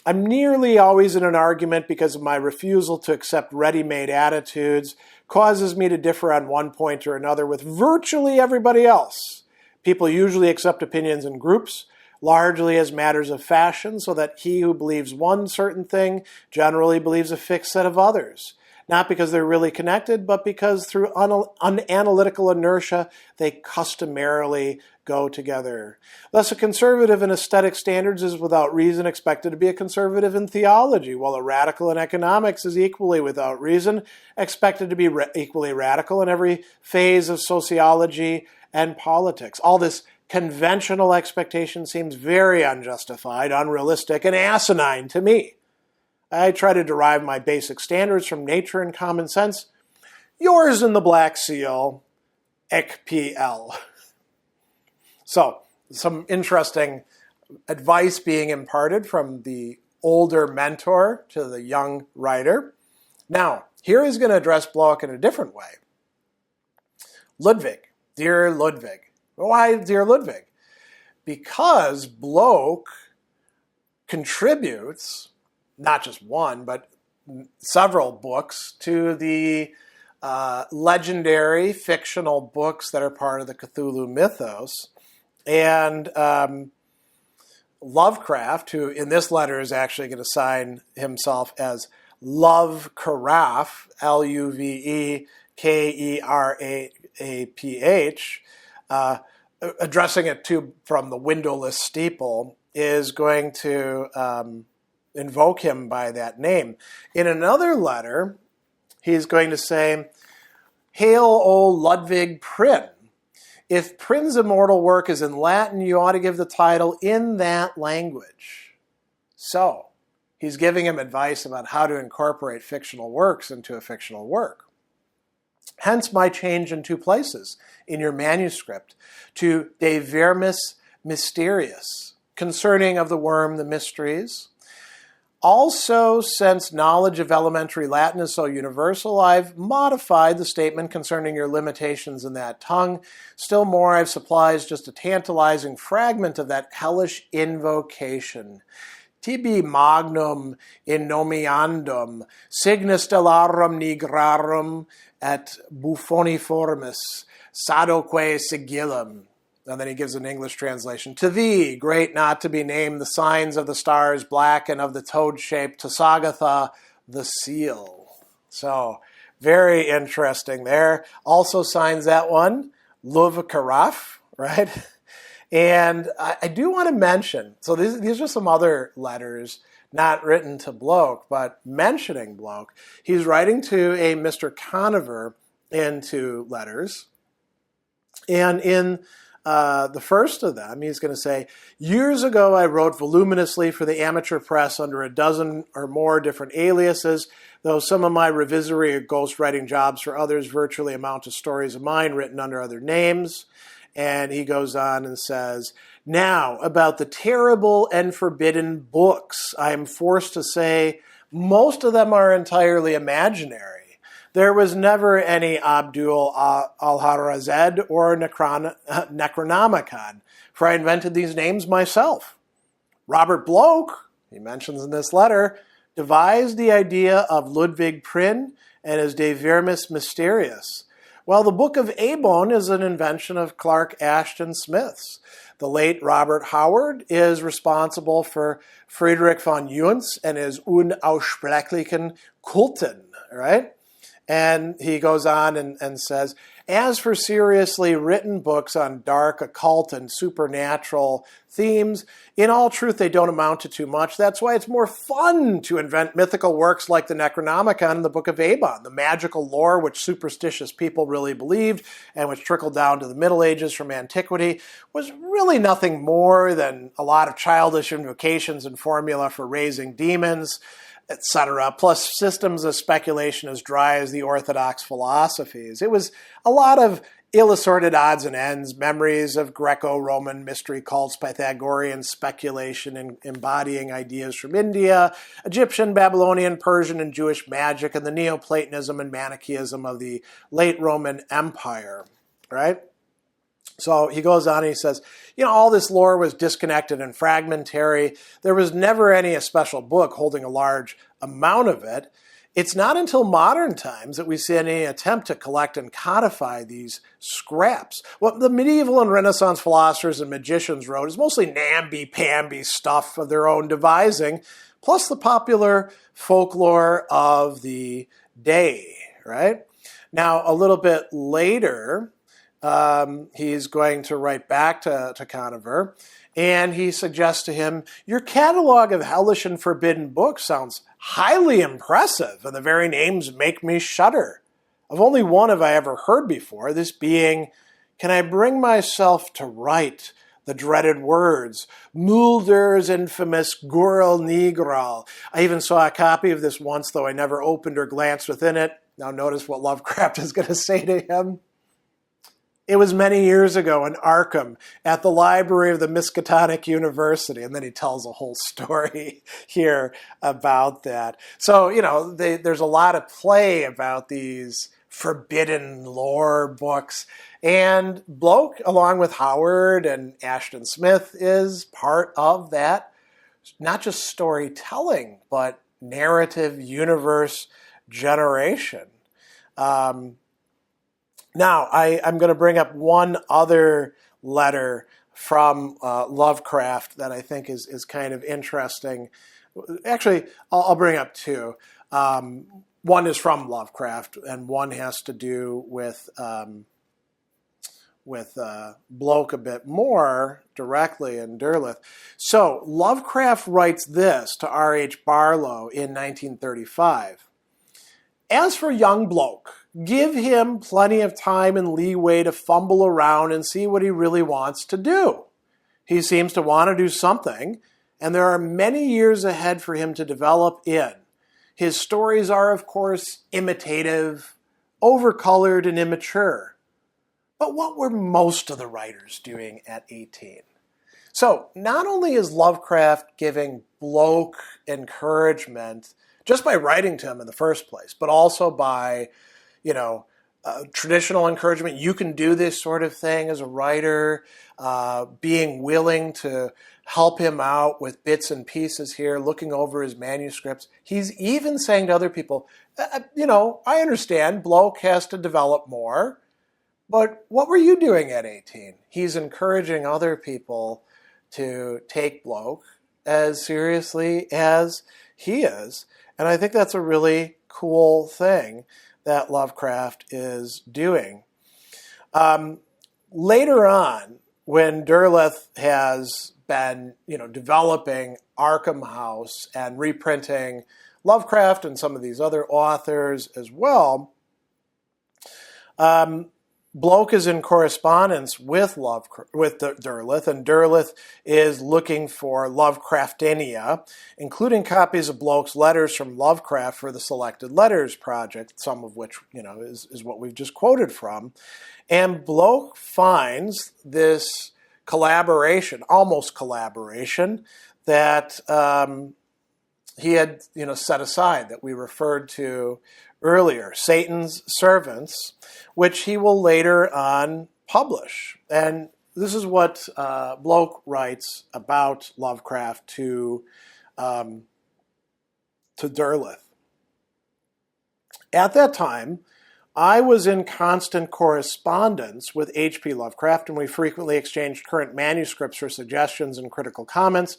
A: I'm nearly always in an argument because of my refusal to accept ready-made attitudes causes me to differ on one point or another with virtually everybody else. People usually accept opinions in groups, largely as matters of fashion, so that he who believes one certain thing generally believes a fixed set of others. Not because they're really connected, but because through unanalytical inertia, they customarily go together. Thus, a conservative in aesthetic standards is without reason expected to be a conservative in theology, while a radical in economics is equally without reason expected to be equally radical in every phase of sociology and politics. All this conventional expectation seems very unjustified, unrealistic, and asinine to me. I try to derive my basic standards from nature and common sense. Yours in the Black Seal, ECPL. So, some interesting advice being imparted from the older mentor to the young writer. Now, here he's going to address Bloch in a different way. Ludwig, dear Ludwig. Why dear Ludwig? Because Bloch contributes not just one, but several books to the legendary fictional books that are part of the Cthulhu mythos. And Lovecraft, who in this letter is actually going to sign himself as Lovecraft, L-U-V-E-K-E-R-A-P-H, addressing it to from the windowless steeple, is going to invoke him by that name. In another letter, he's going to say, "Hail, O Ludwig Prynne. If Prynne's immortal work is in Latin, you ought to give the title in that language." So, he's giving him advice about how to incorporate fictional works into a fictional work. Hence my change in two places in your manuscript to De Vermis Mysteriis, concerning of the worm the mysteries. Also, since knowledge of elementary Latin is so universal, I've modified the statement concerning your limitations in that tongue. Still more, I've supplied just a tantalizing fragment of that hellish invocation. Tibi magnum in nomiandum, signa stellarum nigrarum et buffoniformis, sadoque sigillum. And then he gives an English translation. To thee, great not to be named, the signs of the stars black and of the toad shape, to Sagatha, the seal. So, very interesting there. Also signs that one, Lovecraft, right? And I do want to mention, so these are some other letters, not written to Bloch, but mentioning Bloch. He's writing to a Mr. Conover in two letters. And in the first of them, he's going to say, "Years ago I wrote voluminously for the amateur press under a dozen or more different aliases, though some of my revisory or ghostwriting jobs for others virtually amount to stories of mine written under other names." And he goes on and says, "Now, about the terrible and forbidden books, I am forced to say most of them are entirely imaginary. There was never any Abdul Alharazed or Necronomicon, for I invented these names myself. Robert Bloch," he mentions in this letter, "devised the idea of Ludwig Prynne and his De Vermis Mysteriis, while the Book of Abon is an invention of Clark Ashton Smith's. The late Robert Howard is responsible for Friedrich von Junz and his Unaussprechlichen Kulten," right? And he goes on and says, "As for seriously written books on dark, occult, and supernatural themes, in all truth, they don't amount to too much. That's why it's more fun to invent mythical works like the Necronomicon and the Book of Abon, the magical lore which superstitious people really believed and which trickled down to the Middle Ages from antiquity, was really nothing more than a lot of childish invocations and formula for raising demons, etc., plus systems of speculation as dry as the orthodox philosophies. It was a lot of ill-assorted odds and ends, memories of Greco-Roman mystery cults, Pythagorean speculation embodying ideas from India, Egyptian, Babylonian, Persian, and Jewish magic, and the Neoplatonism and Manichaeism of the late Roman Empire, right? So he goes on and he says, all this lore was disconnected and fragmentary. There was never any special book holding a large amount of it. It's not until modern times that we see any attempt to collect and codify these scraps. What the medieval and Renaissance philosophers and magicians wrote is mostly namby-pamby stuff of their own devising, plus the popular folklore of the day, right? Now, a little bit later, he's going to write back to Conover, and he suggests to him, your catalog of hellish and forbidden books sounds highly impressive, and the very names make me shudder. Of only one have I ever heard before, this being, can I bring myself to write the dreaded words, Mulder's infamous Gurl Negral. I even saw a copy of this once, though I never opened or glanced within it. Now notice what Lovecraft is going to say to him. It was many years ago in Arkham at the library of the Miskatonic University. And then he tells a whole story here about that. So, there's a lot of play about these forbidden lore books. And Bloch, along with Howard and Ashton Smith, is part of that, not just storytelling, but narrative universe generation. Now, I'm going to bring up one other letter from Lovecraft that I think is kind of interesting. Actually, I'll bring up two. One is from Lovecraft, and one has to do with Bloch a bit more directly in Derleth. So, Lovecraft writes this to R.H. Barlow in 1935. As for young Bloch, give him plenty of time and leeway to fumble around and see what he really wants to do. He seems to want to do something, and there are many years ahead for him to develop in. His stories are, of course, imitative, overcolored, and immature. But what were most of the writers doing at 18? So, not only is Lovecraft giving Bloch encouragement just by writing to him in the first place, but also by, traditional encouragement. You can do this sort of thing as a writer, being willing to help him out with bits and pieces here, looking over his manuscripts. He's even saying to other people, I understand Bloch has to develop more, but what were you doing at 18? He's encouraging other people to take Bloch as seriously as he is. And I think that's a really cool thing that Lovecraft is doing. Later on, when Derleth has been, developing Arkham House and reprinting Lovecraft and some of these other authors as well, Bloch is in correspondence with Derleth, and Derleth is looking for Lovecraftinia, including copies of Bloch's letters from Lovecraft for the Selected Letters Project, some of which, is what we've just quoted from. And Bloch finds this collaboration, almost collaboration, that he had, set aside, that we referred to earlier, Satan's Servants, which he will later on publish. And this is what Bloch writes about Lovecraft to Derleth. At that time, I was in constant correspondence with H.P. Lovecraft, and we frequently exchanged current manuscripts for suggestions and critical comments.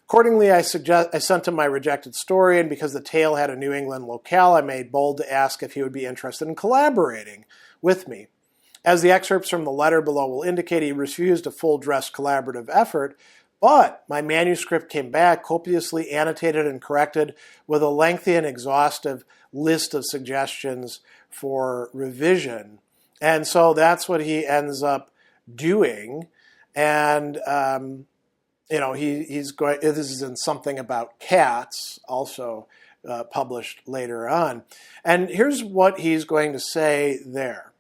A: Accordingly, I sent him my rejected story, and because the tale had a New England locale, I made bold to ask if he would be interested in collaborating with me. As the excerpts from the letter below will indicate, he refused a full-dress collaborative effort, but my manuscript came back copiously annotated and corrected with a lengthy and exhaustive list of suggestions for revision. And so that's what he ends up doing. And he's going. This is in Something About Cats, also published later on. And here's what he's going to say there.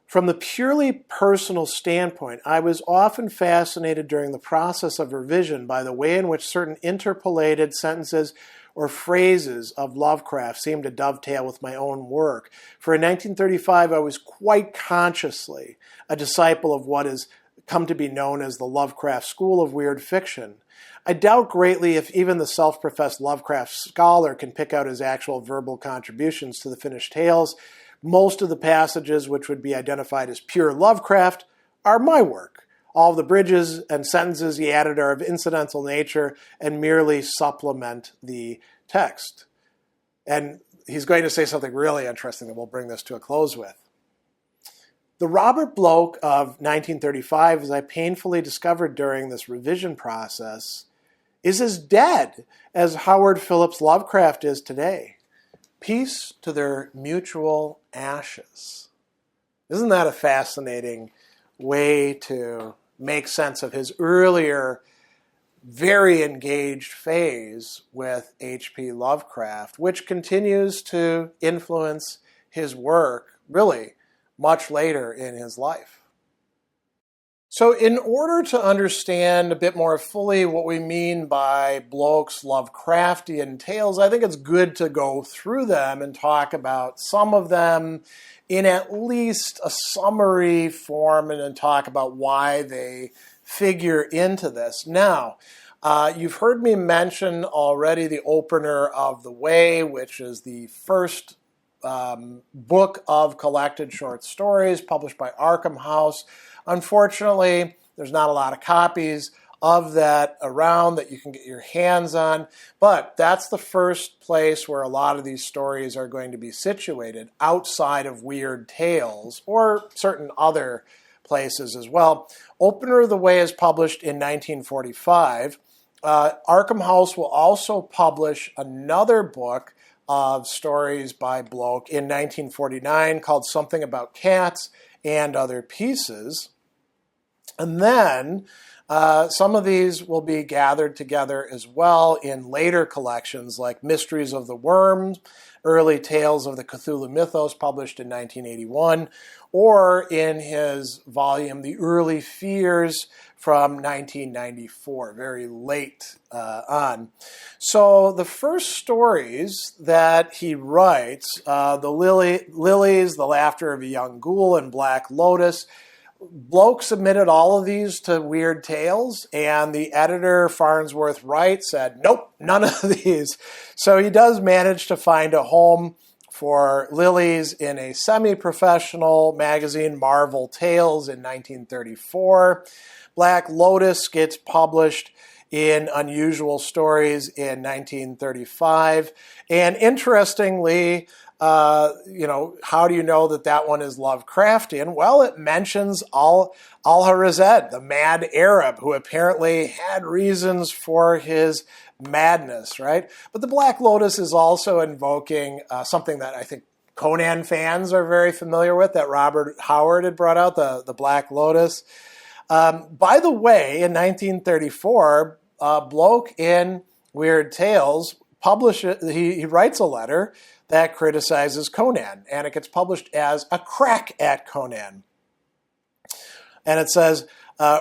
A: From the purely personal standpoint, I was often fascinated during the process of revision by the way in which certain interpolated sentences or phrases of Lovecraft seem to dovetail with my own work. For in 1935, I was quite consciously a disciple of what has come to be known as the Lovecraft School of Weird Fiction. I doubt greatly if even the self-professed Lovecraft scholar can pick out his actual verbal contributions to the finished tales. Most of the passages which would be identified as pure Lovecraft are my work. All of the bridges and sentences he added are of incidental nature and merely supplement the text. And he's going to say something really interesting that we'll bring this to a close with. The Robert Bloch of 1935, as I painfully discovered during this revision process, is as dead as Howard Phillips Lovecraft is today. Peace to their mutual ashes. Isn't that a fascinating way to make sense of his earlier, very engaged phase with H.P. Lovecraft, which continues to influence his work, really, much later in his life. So in order to understand a bit more fully what we mean by Bloch's Lovecraftian tales, I think it's good to go through them and talk about some of them in at least a summary form and then talk about why they figure into this. Now, you've heard me mention already the opener of The Way, which is the first book of collected short stories published by Arkham House. Unfortunately, there's not a lot of copies of that around that you can get your hands on, but that's the first place where a lot of these stories are going to be situated outside of Weird Tales or certain other places as well. Opener of the Way is published in 1945. Arkham House will also publish another book of stories by Bloch in 1949 called Something About Cats and Other Pieces. And then some of these will be gathered together as well in later collections like Mysteries of the Worms, Early Tales of the Cthulhu Mythos, published in 1981, or in his volume, The Early Fears, from 1994, very late on. So the first stories that he writes, The Lilies, The Laughter of a Young Ghoul, and Black Lotus, Bloch submitted all of these to Weird Tales, and the editor, Farnsworth Wright, said, nope, none of these. So he does manage to find a home for Lilies in a semi-professional magazine, Marvel Tales, in 1934. Black Lotus gets published in Unusual Stories in 1935. And interestingly, how do you know that that one is Lovecraftian? Well, it mentions Al-Harazed, the mad Arab, who apparently had reasons for his madness, right? But the Black Lotus is also invoking something that I think Conan fans are very familiar with, that Robert Howard had brought out, the Black Lotus. By the way, in 1934, Bloch in Weird Tales he writes a letter that criticizes Conan, and it gets published as A Crack at Conan. And it says,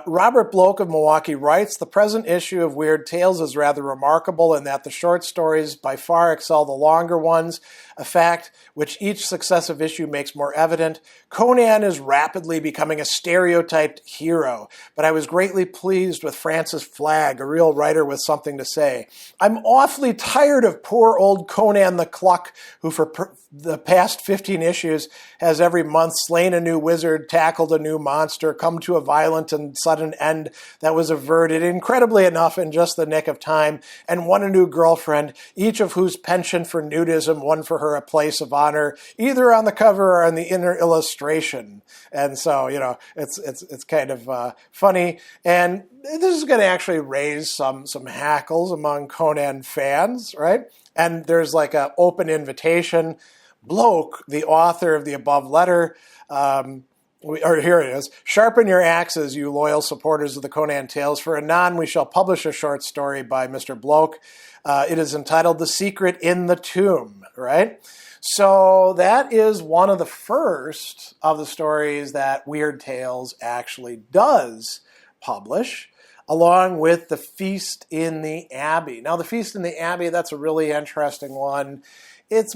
A: Robert Bloch of Milwaukee writes, the present issue of Weird Tales is rather remarkable in that the short stories by far excel the longer ones, a fact which each successive issue makes more evident. Conan is rapidly becoming a stereotyped hero, but I was greatly pleased with Francis Flagg, a real writer with something to say. I'm awfully tired of poor old Conan the Cluck, who for the past 15 issues has every month slain a new wizard, tackled a new monster, come to a violent and sudden end that was averted, incredibly enough, in just the nick of time, and won a new girlfriend, each of whose penchant for nudism won for her a place of honor, either on the cover or on the inner illustration. And so, it's kind of funny. And this is going to actually raise some hackles among Conan fans, right? And there's like an open invitation. Bloch, the author of the above letter, here it is. Sharpen your axes, you loyal supporters of the Conan tales, for anon we shall publish a short story by Mr. Bloch. It is entitled The Secret in the Tomb, right? So that is one of the first of the stories that Weird Tales actually does publish. along with the Feast in the Abbey. Now, the Feast in the Abbey, that's a really interesting one. It's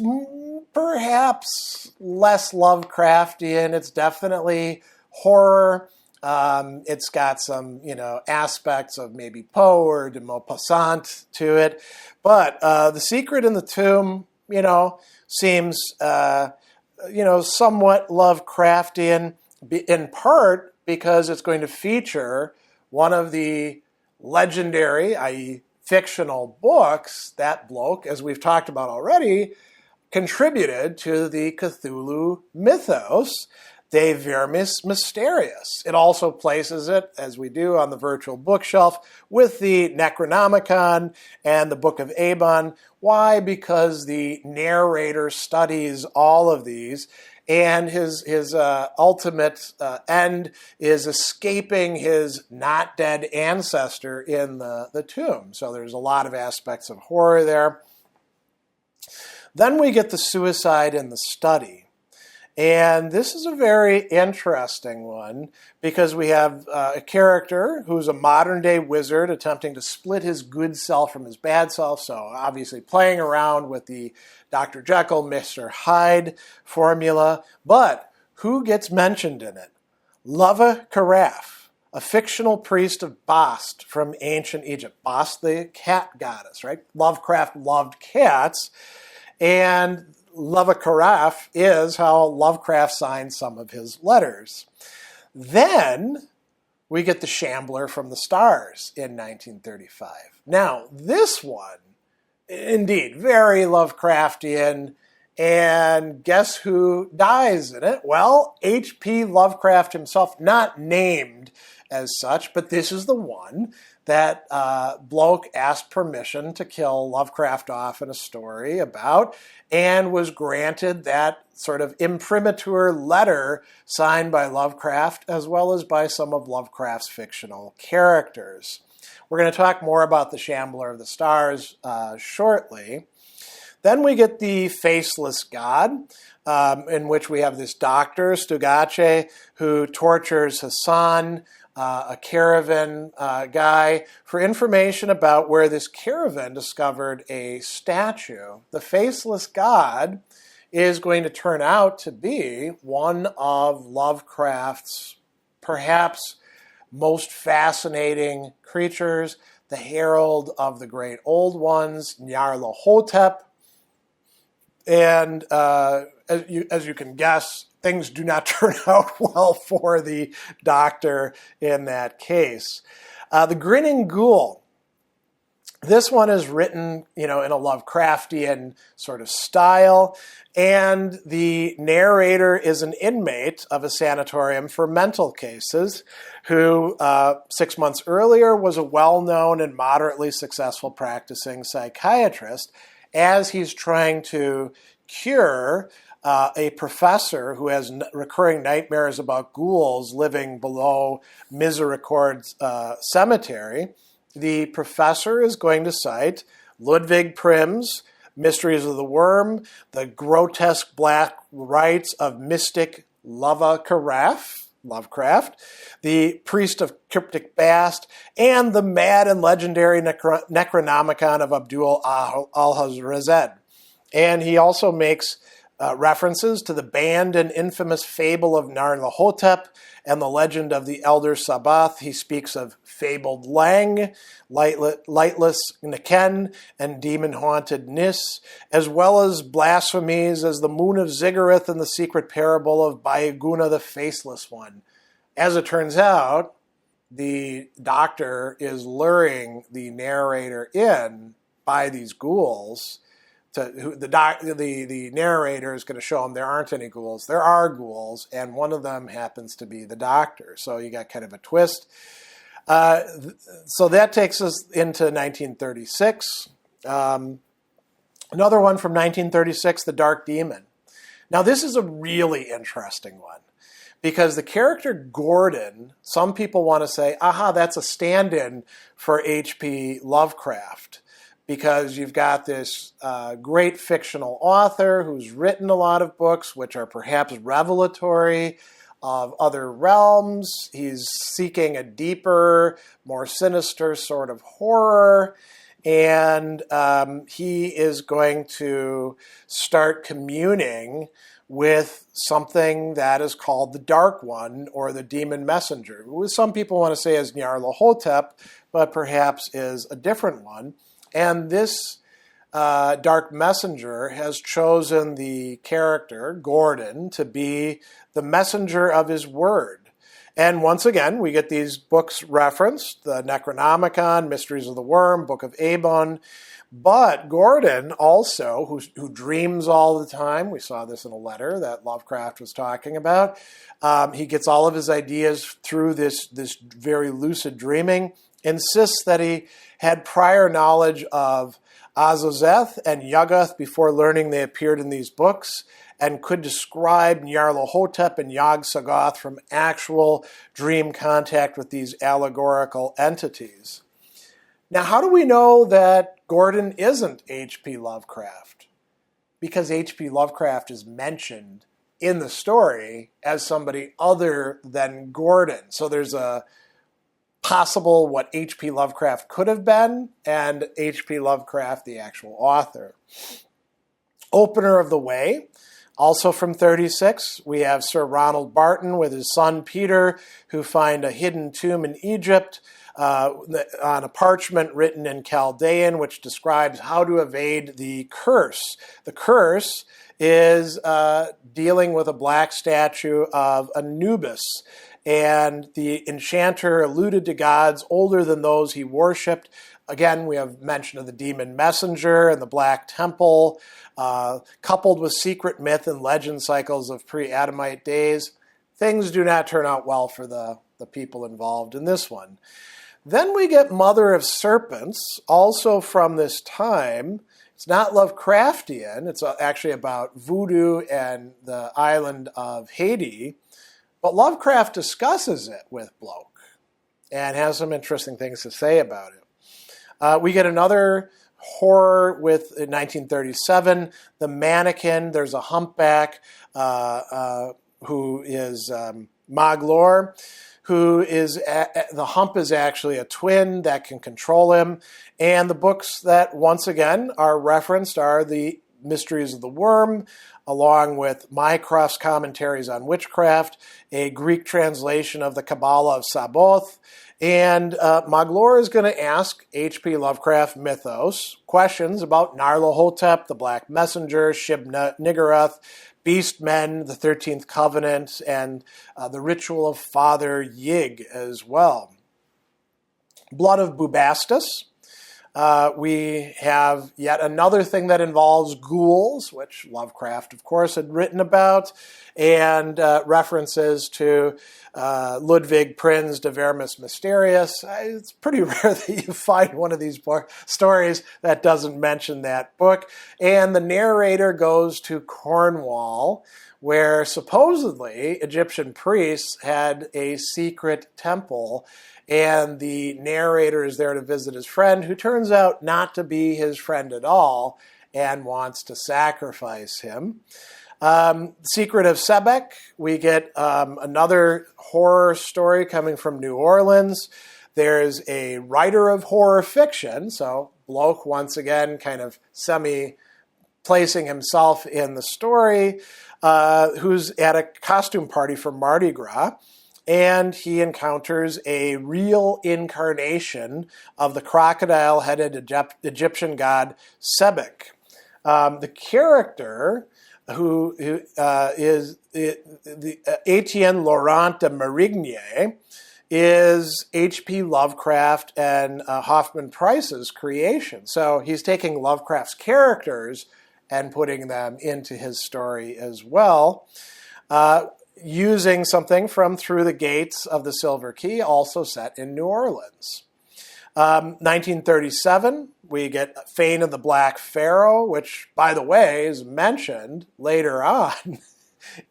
A: perhaps less Lovecraftian. It's definitely horror. It's got some, aspects of maybe Poe or de Maupassant to it. But The Secret in the Tomb, seems, somewhat Lovecraftian, in part because it's going to feature one of the legendary, i.e. fictional books that Bloch, as we've talked about already, contributed to the Cthulhu mythos, De Vermis Mysterious. It also places it, as we do, on the virtual bookshelf with the Necronomicon and the Book of Abon. Why? Because the narrator studies all of these, and his ultimate end is escaping his not dead ancestor in the tomb. So there's a lot of aspects of horror there. Then we get the suicide in the study. And this is a very interesting one because we have a character who's a modern-day wizard attempting to split his good self from his bad self, so obviously playing around with the Dr. Jekyll, Mr. Hyde formula. But who gets mentioned in it? Lovecraft, a fictional priest of Bast from ancient Egypt. Bast, the cat goddess, right? Lovecraft loved cats, and Lovecraft is how Lovecraft signed some of his letters. Then we get The Shambler from the Stars in 1935. Now, this one, indeed, very Lovecraftian, and guess who dies in it? Well, H.P. Lovecraft himself, not named as such, but this is the one that Bloch asked permission to kill Lovecraft off in a story about, and was granted that sort of imprimatur letter signed by Lovecraft, as well as by some of Lovecraft's fictional characters. We're going to talk more about the Shambler of the Stars shortly. Then we get the Faceless God, in which we have this doctor, Stugace, who tortures Hassan, a caravan guy, for information about where this caravan discovered a statue. The Faceless God is going to turn out to be one of Lovecraft's perhaps most fascinating creatures, the herald of the great old ones, Nyarlathotep. And as you can guess, things do not turn out well for the doctor in that case. The Grinning Ghoul. This one is written, in a Lovecraftian sort of style, and the narrator is an inmate of a sanatorium for mental cases who, 6 months earlier, was a well-known and moderately successful practicing psychiatrist, as he's trying to cure a professor who has recurring nightmares about ghouls living below Misericord's cemetery. The professor is going to cite Ludwig Prim's Mysteries of the Worm, the grotesque black rites of mystic Lovecraft, the priest of cryptic Bast, and the mad and legendary Necronomicon of Abdul al-Hazred. And he also makes references to the banned and infamous fable of Nyarlathotep and the legend of the elder Sabbath. He speaks of fabled Lang, lightless Niken, and demon-haunted Nis, as well as blasphemies as the Moon of Ziggurat and the secret parable of Bayaguna the Faceless One. As it turns out, the doctor is luring the narrator in by these ghouls. The narrator is going to show him there aren't any ghouls. There are ghouls, and one of them happens to be the doctor. So you got kind of a twist. So that takes us into 1936. Another one from 1936, The Dark Demon. Now this is a really interesting one because the character Gordon, some people want to say, aha, that's a stand-in for H.P. Lovecraft. Because you've got this great fictional author who's written a lot of books which are perhaps revelatory of other realms. He's seeking a deeper, more sinister sort of horror. And he is going to start communing with something that is called the Dark One, or the Demon Messenger, who some people want to say is Nyarlathotep, but perhaps is a different one. And this Dark Messenger has chosen the character, Gordon, to be the messenger of his word. And once again, we get these books referenced, the Necronomicon, Mysteries of the Worm, Book of Abon. But Gordon also, who dreams all the time, we saw this in a letter that Lovecraft was talking about, he gets all of his ideas through this very lucid dreaming, insists that he had prior knowledge of Azazeth and Yuggoth before learning they appeared in these books, and could describe Nyarlathotep and Yog-Sothoth from actual dream contact with these allegorical entities. Now, how do we know that Gordon isn't H.P. Lovecraft? Because H.P. Lovecraft is mentioned in the story as somebody other than Gordon. So there's a possible what H.P. Lovecraft could have been, and H.P. Lovecraft, the actual author. Opener of the Way. Also from 36, we have Sir Ronald Barton with his son Peter, who find a hidden tomb in Egypt on a parchment written in Chaldean, which describes how to evade the curse. The curse is dealing with a black statue of Anubis, and the enchanter alluded to gods older than those he worshipped. Again, we have mention of the demon messenger and the Black Temple, coupled with secret myth and legend cycles of pre-Adamite days. Things do not turn out well for the people involved in this one. Then we get Mother of Serpents, also from this time. It's not Lovecraftian. It's actually about voodoo and the island of Haiti. But Lovecraft discusses it with Bloch and has some interesting things to say about it. We get another horror with, in 1937, The Mannequin. There's a humpback who is Maglor, who is, the hump is actually a twin that can control him. And the books that, once again, are referenced are the Mysteries of the Worm, along with Mycroft's Commentaries on Witchcraft, a Greek translation of the Kabbalah of Saboth. And Maglor is going to ask H.P. Lovecraft mythos questions about Nyarlathotep, the Black Messenger, Shib-Niggurath, Beastmen, the 13th Covenant, and the ritual of Father Yig as well. Blood of Bubastis. We have yet another thing that involves ghouls, which Lovecraft, of course, had written about, and references to Ludwig Prinz de Vermis Mysterious. It's pretty rare that you find one of these stories that doesn't mention that book. And the narrator goes to Cornwall, where supposedly Egyptian priests had a secret temple, and the narrator is there to visit his friend, who turns out not to be his friend at all and wants to sacrifice him. Secret of Sebek, we get another horror story coming from New Orleans. There's a writer of horror fiction, so Bloch once again kind of placing himself in the story, who's at a costume party for Mardi Gras. And he encounters a real incarnation of the crocodile-headed Egyptian god Sebek. The character, who is the Etienne Laurent de Marigny, is H.P. Lovecraft and Hoffman Price's creation. So he's taking Lovecraft's characters and putting them into his story as well. Using something from Through the Gates of the Silver Key, also set in New Orleans. 1937, we get Fane of the Black Pharaoh, which, by the way, is mentioned later on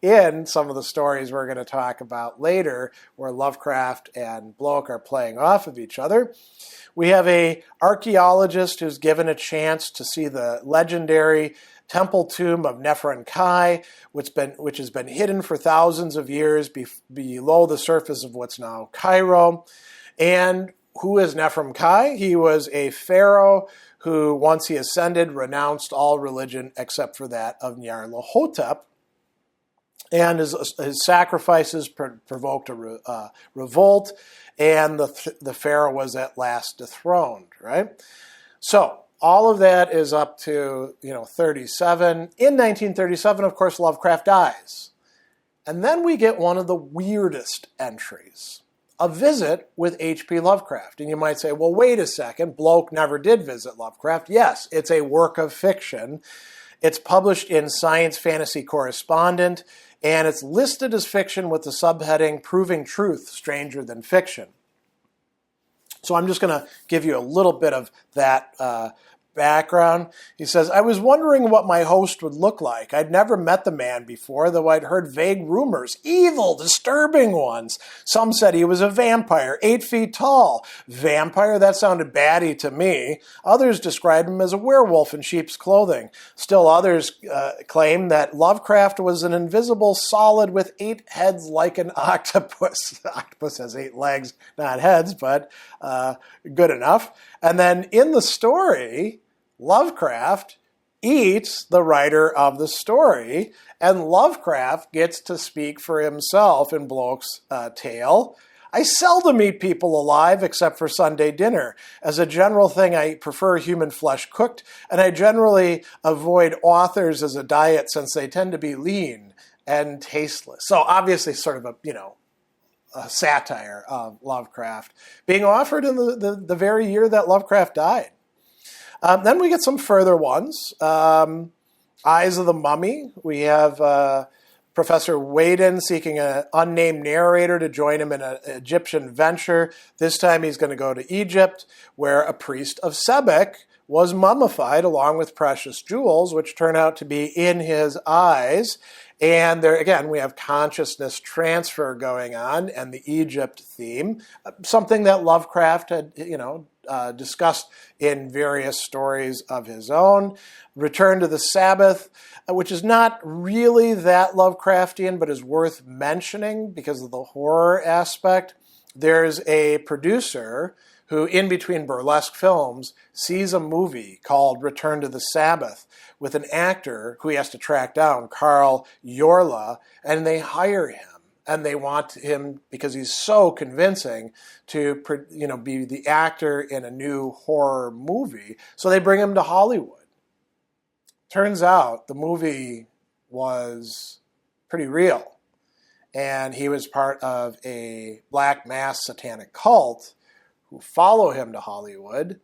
A: in some of the stories we're going to talk about later, where Lovecraft and Bloch are playing off of each other. We have an archaeologist who's given a chance to see the legendary temple tomb of Neferenkai, which has been hidden for thousands of years below the surface of what's now Cairo. And who is Neferenkai? He was a pharaoh who, once he ascended, renounced all religion except for that of Nyarlathotep. And his sacrifices provoked a revolt, and the pharaoh was at last dethroned, right? So all of that is up to 37. In 1937, of course, Lovecraft dies. And then we get one of the weirdest entries, a visit with H.P. Lovecraft. And you might say, well, wait a second, Bloch never did visit Lovecraft. Yes, it's a work of fiction. It's published in Science Fantasy Correspondent, and it's listed as fiction with the subheading, Proving Truth Stranger Than Fiction. So I'm just going to give you a little bit of that background. He says, I was wondering what my host would look like. I'd never met the man before, though I'd heard vague rumors, evil, disturbing ones. Some said he was a vampire, 8 feet tall. Vampire? That sounded batty to me. Others described him as a werewolf in sheep's clothing. Still others claimed that Lovecraft was an invisible solid with 8 heads like an octopus. The octopus has 8 legs, not heads, but good enough. And then in the story, Lovecraft eats the writer of the story, and Lovecraft gets to speak for himself in Bloch's tale. I seldom eat people alive except for Sunday dinner. As a general thing, I prefer human flesh cooked, and I generally avoid authors as a diet since they tend to be lean and tasteless. So obviously sort of a satire of Lovecraft being offered in the very year that Lovecraft died. Then we get some further ones. Eyes of the Mummy. We have Professor Whedon seeking an unnamed narrator to join him in an Egyptian venture. This time he's going to go to Egypt, where a priest of Sebek was mummified along with precious jewels, which turn out to be in his eyes. And there, again, we have consciousness transfer going on and the Egypt theme, something that Lovecraft had, discussed in various stories of his own. Return to the Sabbath, which is not really that Lovecraftian, but is worth mentioning because of the horror aspect. There's a producer who, in between burlesque films, sees a movie called Return to the Sabbath with an actor who he has to track down, Carl Yorla, and they hire him. And they want him, because he's so convincing, to be the actor in a new horror movie. So they bring him to Hollywood. Turns out the movie was pretty real. And he was part of a black mass satanic cult who follow him to Hollywood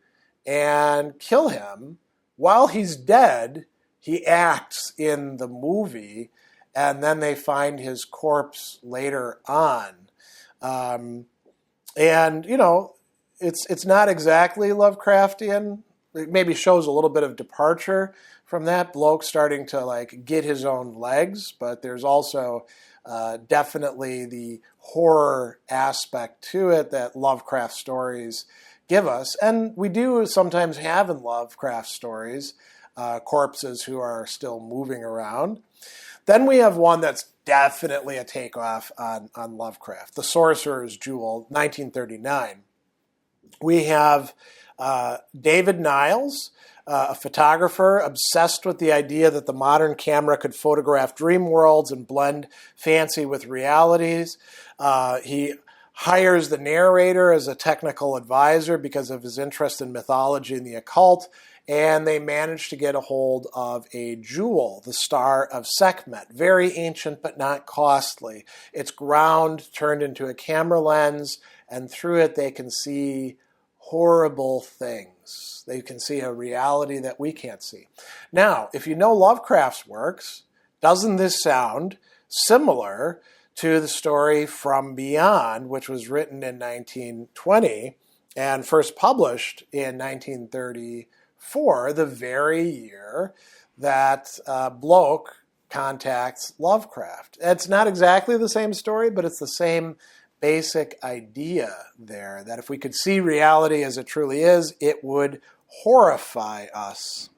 A: and kill him. While he's dead, he acts in the movie, and then they find his corpse later on. It's not exactly Lovecraftian. It maybe shows a little bit of departure from that. Bloch starting to get his own legs, but there's also definitely the horror aspect to it that Lovecraft stories give us. And we do sometimes have in Lovecraft stories corpses who are still moving around. Then we have one that's definitely a takeoff on Lovecraft, The Sorcerer's Jewel, 1939. We have David Niles, a photographer obsessed with the idea that the modern camera could photograph dream worlds and blend fancy with realities. He hires the narrator as a technical advisor because of his interest in mythology and the occult, and they manage to get a hold of a jewel, the Star of Sekhmet, very ancient but not costly. It's ground turned into a camera lens, and through it they can see horrible things. They can see a reality that we can't see. Now, if you know Lovecraft's works, doesn't this sound similar to the story From Beyond, which was written in 1920 and first published in 1934, the very year that Bloch contacts Lovecraft? It's not exactly the same story, but it's the same basic idea there, that if we could see reality as it truly is, it would horrify us.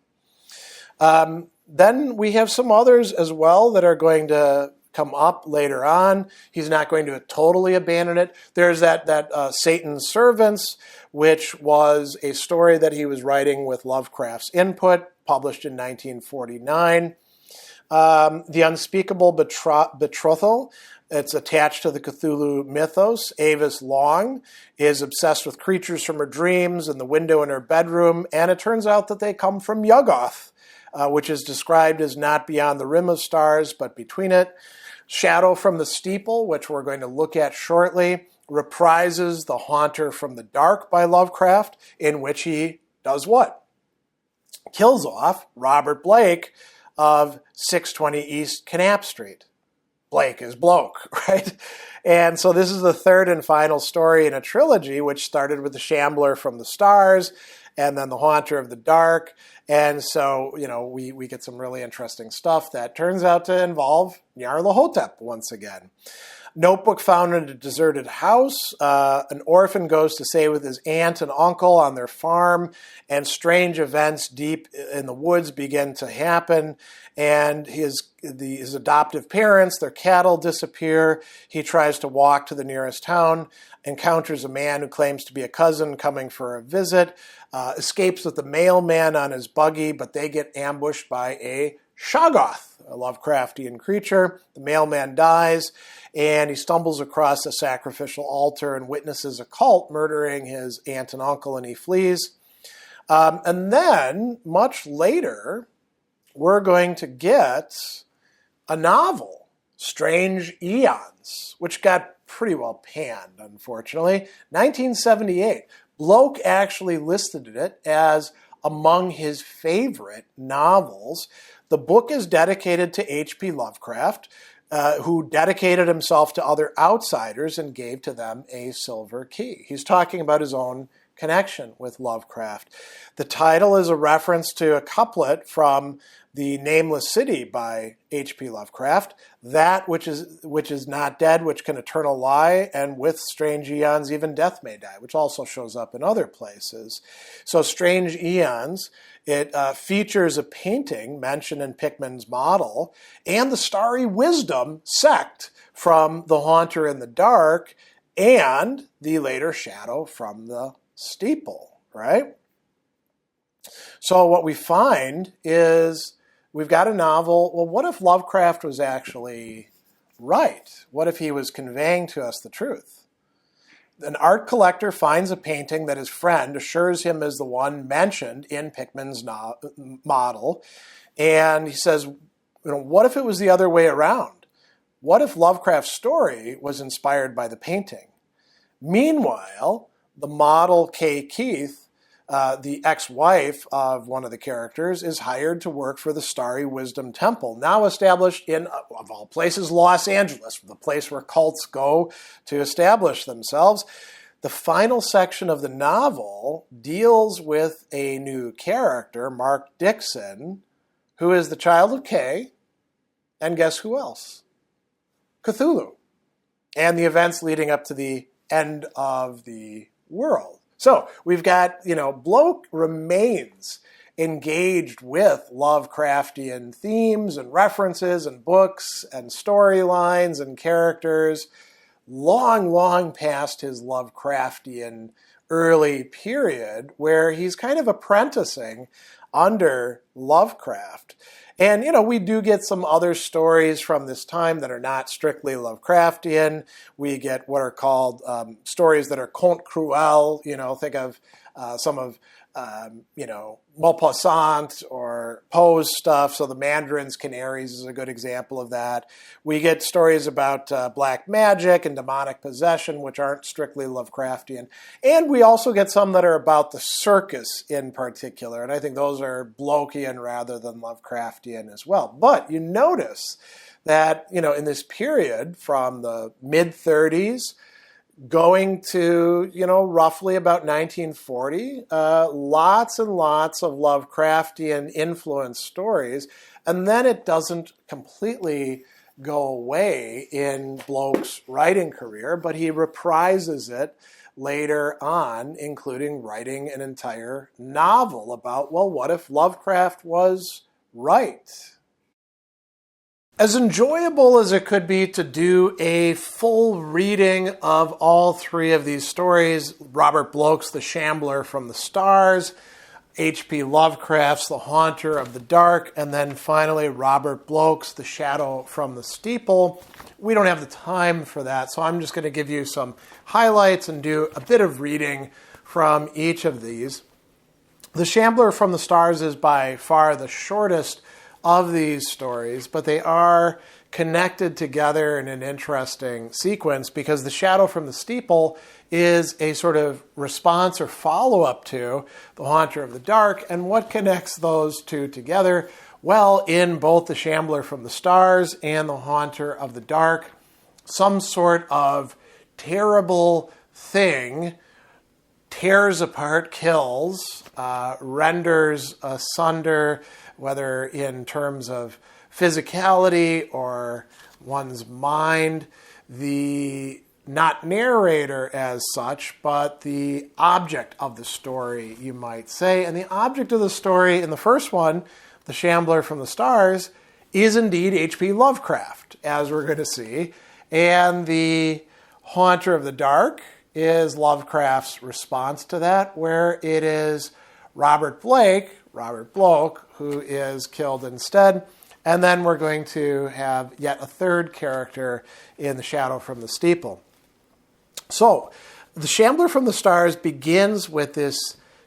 A: Then we have some others as well that are going to come up later on. He's not going to totally abandon it. There's that Satan's Servants, which was a story that he was writing with Lovecraft's input, published in 1949. The Unspeakable Betrothal, it's attached to the Cthulhu mythos. Avis Long is obsessed with creatures from her dreams and the window in her bedroom, and it turns out that they come from Yuggoth, which is described as not beyond the rim of stars, but between it. Shadow from the Steeple, which we're going to look at shortly, reprises The Haunter from the Dark by Lovecraft, in which he does what? Kills off Robert Bloch of 620 East Knapp Street. Blake is Bloch, right? And so this is the third and final story in a trilogy, which started with The Shambler from the Stars, and then The Haunter of the Dark. And so, we get some really interesting stuff that turns out to involve Nyarlathotep once again. Notebook found in a deserted house. An orphan goes to stay with his aunt and uncle on their farm, and strange events deep in the woods begin to happen. And his adoptive parents, their cattle disappear. He tries to walk to the nearest town, encounters a man who claims to be a cousin coming for a visit, escapes with the mailman on his buggy, but they get ambushed by a Shoggoth, a Lovecraftian creature. The mailman dies, and he stumbles across a sacrificial altar and witnesses a cult murdering his aunt and uncle, and he flees. And then, much later, we're going to get a novel, Strange Eons, which got pretty well panned, unfortunately. 1978. Bloch actually listed it as among his favorite novels. The book is dedicated to H.P. Lovecraft, who dedicated himself to other outsiders and gave to them a silver key. He's talking about his own connection with Lovecraft. The title is a reference to a couplet from The Nameless City by H.P. Lovecraft, that which is not dead, which can eternal lie, and with strange eons even death may die, which also shows up in other places. So Strange Eons, it features a painting mentioned in Pickman's model, and the Starry Wisdom sect from The Haunter in the Dark, and the later Shadow from the Steeple, right? So what we find is we've got a novel. Well, what if Lovecraft was actually right? What if he was conveying to us the truth? An art collector finds a painting that his friend assures him is the one mentioned in Pickman's model, and he says, what if it was the other way around? What if Lovecraft's story was inspired by the painting? Meanwhile, the model Kay Keith, the ex-wife of one of the characters, is hired to work for the Starry Wisdom Temple, now established in, of all places, Los Angeles, the place where cults go to establish themselves. The final section of the novel deals with a new character, Mark Dixon, who is the child of Kay, and guess who else? Cthulhu, and the events leading up to the end of the world. So we've got, Bloch remains engaged with Lovecraftian themes and references and books and storylines and characters long past his Lovecraftian early period, where he's kind of apprenticing under Lovecraft. And, we do get some other stories from this time that are not strictly Lovecraftian. We get what are called stories that are contes cruels. Think of some of, Maupassant or Poe's stuff. So the Mandarin's Canaries is a good example of that. We get stories about black magic and demonic possession, which aren't strictly Lovecraftian. And we also get some that are about the circus in particular. And I think those are Blochian rather than Lovecraftian as well. But you notice that, in this period from the mid-30s going to, roughly about 1940, lots and lots of Lovecraftian influenced stories. And then it doesn't completely go away in Bloch's writing career, but he reprises it later on, including writing an entire novel about, what if Lovecraft was right. As enjoyable as it could be to do a full reading of all three of these stories, Robert Bloch's The Shambler from the Stars, H.P. Lovecraft's The Haunter of the Dark, and then finally Robert Bloch's The Shadow from the Steeple, we don't have the time for that, so I'm just going to give you some highlights and do a bit of reading from each of these. The Shambler from the Stars is by far the shortest of these stories, but they are connected together in an interesting sequence because The Shadow from the Steeple is a sort of response or follow-up to The Haunter of the Dark. And what connects those two together? Well, in both The Shambler from the Stars and The Haunter of the Dark, some sort of terrible thing tears apart, kills, renders asunder, whether in terms of physicality or one's mind, the not narrator as such, but the object of the story, you might say. And the object of the story in the first one, The Shambler from the Stars, is indeed H.P. Lovecraft, as we're going to see. And The Haunter of the Dark is Lovecraft's response to that, where it is Robert Bloch, who is killed instead. And then we're going to have yet a third character in The Shadow from the Steeple. So, The Shambler from the Stars begins with this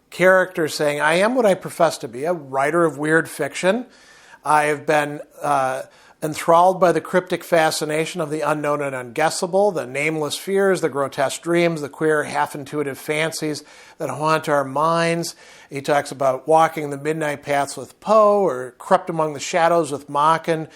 A: character saying, I am what I profess to be, a writer of weird fiction. I have been enthralled by the cryptic fascination of the unknown and unguessable, the nameless fears, the grotesque dreams, the queer, half-intuitive fancies that haunt our minds. He talks about walking the midnight paths with Poe, or crept among the shadows with Machen,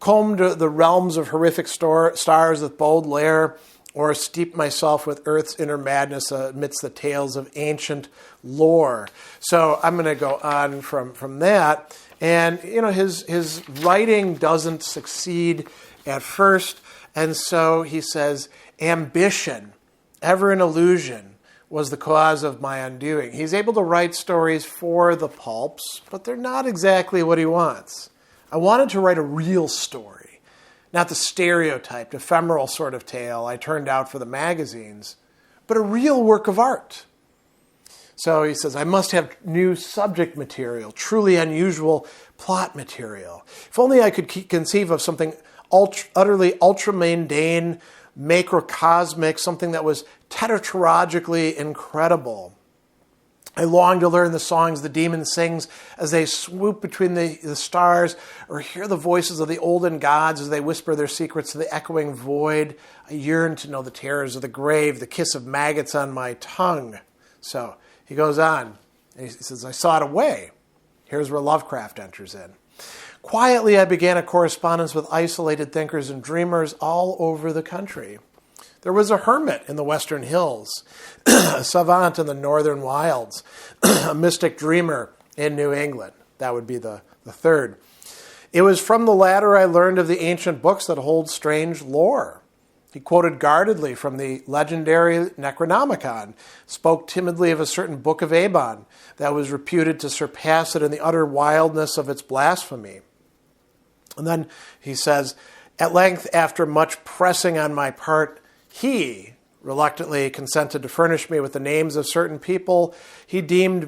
A: combed the realms of horrific stars with Baudelaire, or steeped myself with earth's inner madness amidst the tales of ancient lore. So I'm going to go on from that. And, his writing doesn't succeed at first. And so he says, ambition, ever an illusion, was the cause of my undoing. He's able to write stories for the pulps, but they're not exactly what he wants. I wanted to write a real story, not the stereotyped, ephemeral sort of tale I turned out for the magazines, but a real work of art. So he says, I must have new subject material, truly unusual plot material. If only I could conceive of something utterly ultra-mundane, macrocosmic, something that was tetralogically incredible. I long to learn the songs the demon sings as they swoop between the stars, or hear the voices of the olden gods as they whisper their secrets to the echoing void. I yearn to know the terrors of the grave, the kiss of maggots on my tongue. So he goes on, and he says, I sought a way. Here's where Lovecraft enters in. Quietly, I began a correspondence with isolated thinkers and dreamers all over the country. There was a hermit in the western hills, a savant in the northern wilds, a mystic dreamer in New England. That would be the third. It was from the latter I learned of the ancient books that hold strange lore. He quoted guardedly from the legendary Necronomicon, spoke timidly of a certain Book of Abon that was reputed to surpass it in the utter wildness of its blasphemy. And then he says, at length, after much pressing on my part, he reluctantly consented to furnish me with the names of certain people he deemed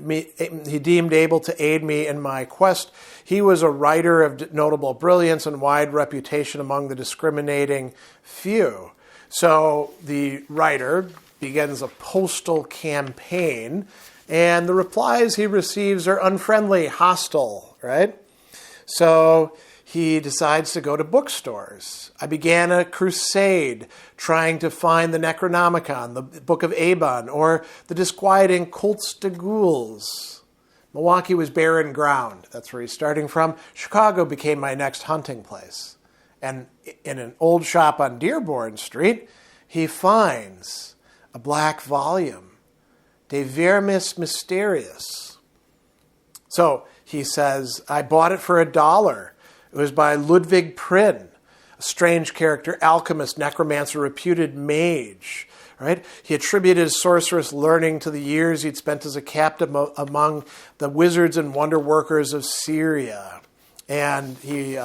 A: able to aid me in my quest. He was a writer of notable brilliance and wide reputation among the discriminating few. So the writer begins a postal campaign, and the replies he receives are unfriendly, hostile, right? So he decides to go to bookstores. I began a crusade trying to find the Necronomicon, the Book of Abon, or the disquieting Cultes de Ghouls. Milwaukee was barren ground. That's where he's starting from. Chicago became my next hunting place. And in an old shop on Dearborn Street, he finds a black volume, De Vermis Mysterious. So he says, I bought it for $1. It was by Ludwig Prynne, a strange character, alchemist, necromancer, reputed mage. Right? He attributed his sorceress learning to the years he'd spent as a captive among the wizards and wonder workers of Syria. And he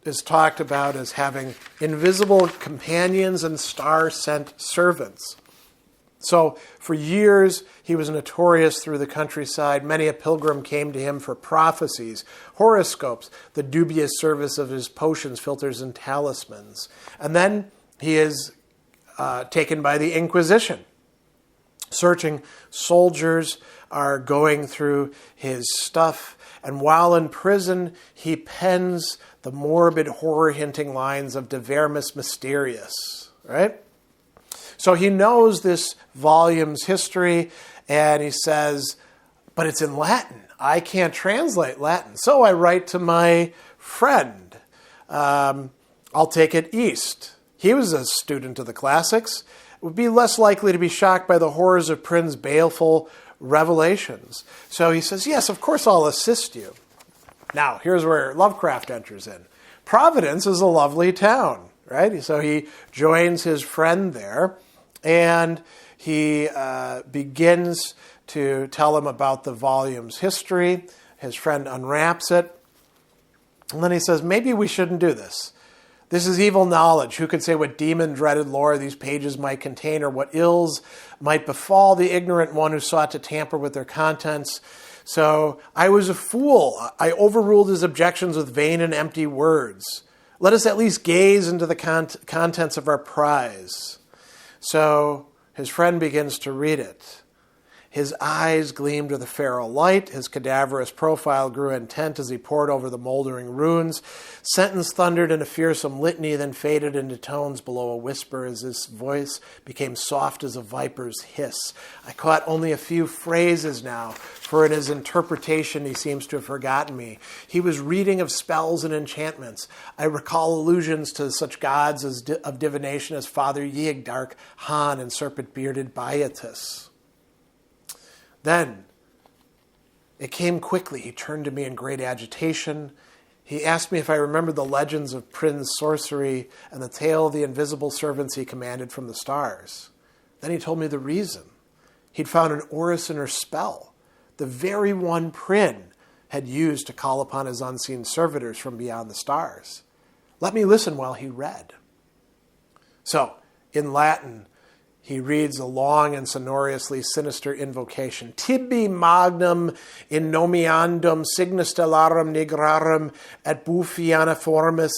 A: is talked about as having invisible companions and star-sent servants. So for years, he was notorious through the countryside. Many a pilgrim came to him for prophecies, horoscopes, the dubious service of his potions, filters, and talismans. And then he is taken by the Inquisition. Searching soldiers are going through his stuff. And while in prison, he pens the morbid, horror-hinting lines of De Vermis Mysterious, right? So he knows this volume's history, and he says, but it's in Latin. I can't translate Latin. So I write to my friend. I'll take it east. He was a student of the classics. Would be less likely to be shocked by the horrors of Prynne's baleful revelations. So he says, yes, of course I'll assist you. Now, here's where Lovecraft enters in. Providence is a lovely town, right? So he joins his friend there, and he begins to tell him about the volume's history. His friend unwraps it, and then he says, maybe we shouldn't do this. This is evil knowledge. Who could say what demon-dreaded lore these pages might contain, or what ills might befall the ignorant one who sought to tamper with their contents? So I was a fool. I overruled his objections with vain and empty words. Let us at least gaze into the contents of our prize. So his friend begins to read it. His eyes gleamed with a feral light. His cadaverous profile grew intent as he pored over the moldering runes. Sentence thundered in a fearsome litany, then faded into tones below a whisper as his voice became soft as a viper's hiss. I caught only a few phrases now, for in his interpretation he seems to have forgotten me. He was reading of spells and enchantments. I recall allusions to such gods of divination as Father Yig, Dark Han, and serpent-bearded Baiatus. Then, it came quickly. He turned to me in great agitation. He asked me if I remembered the legends of Prynne's sorcery and the tale of the invisible servants he commanded from the stars. Then he told me the reason. He'd found an orison or spell, the very one Prynne had used to call upon his unseen servitors from beyond the stars. Let me listen while he read. So, in Latin, he reads a long and sonorously sinister invocation. Tibi magnum in nomiandum signa stellarum nigrarum et bufianiformis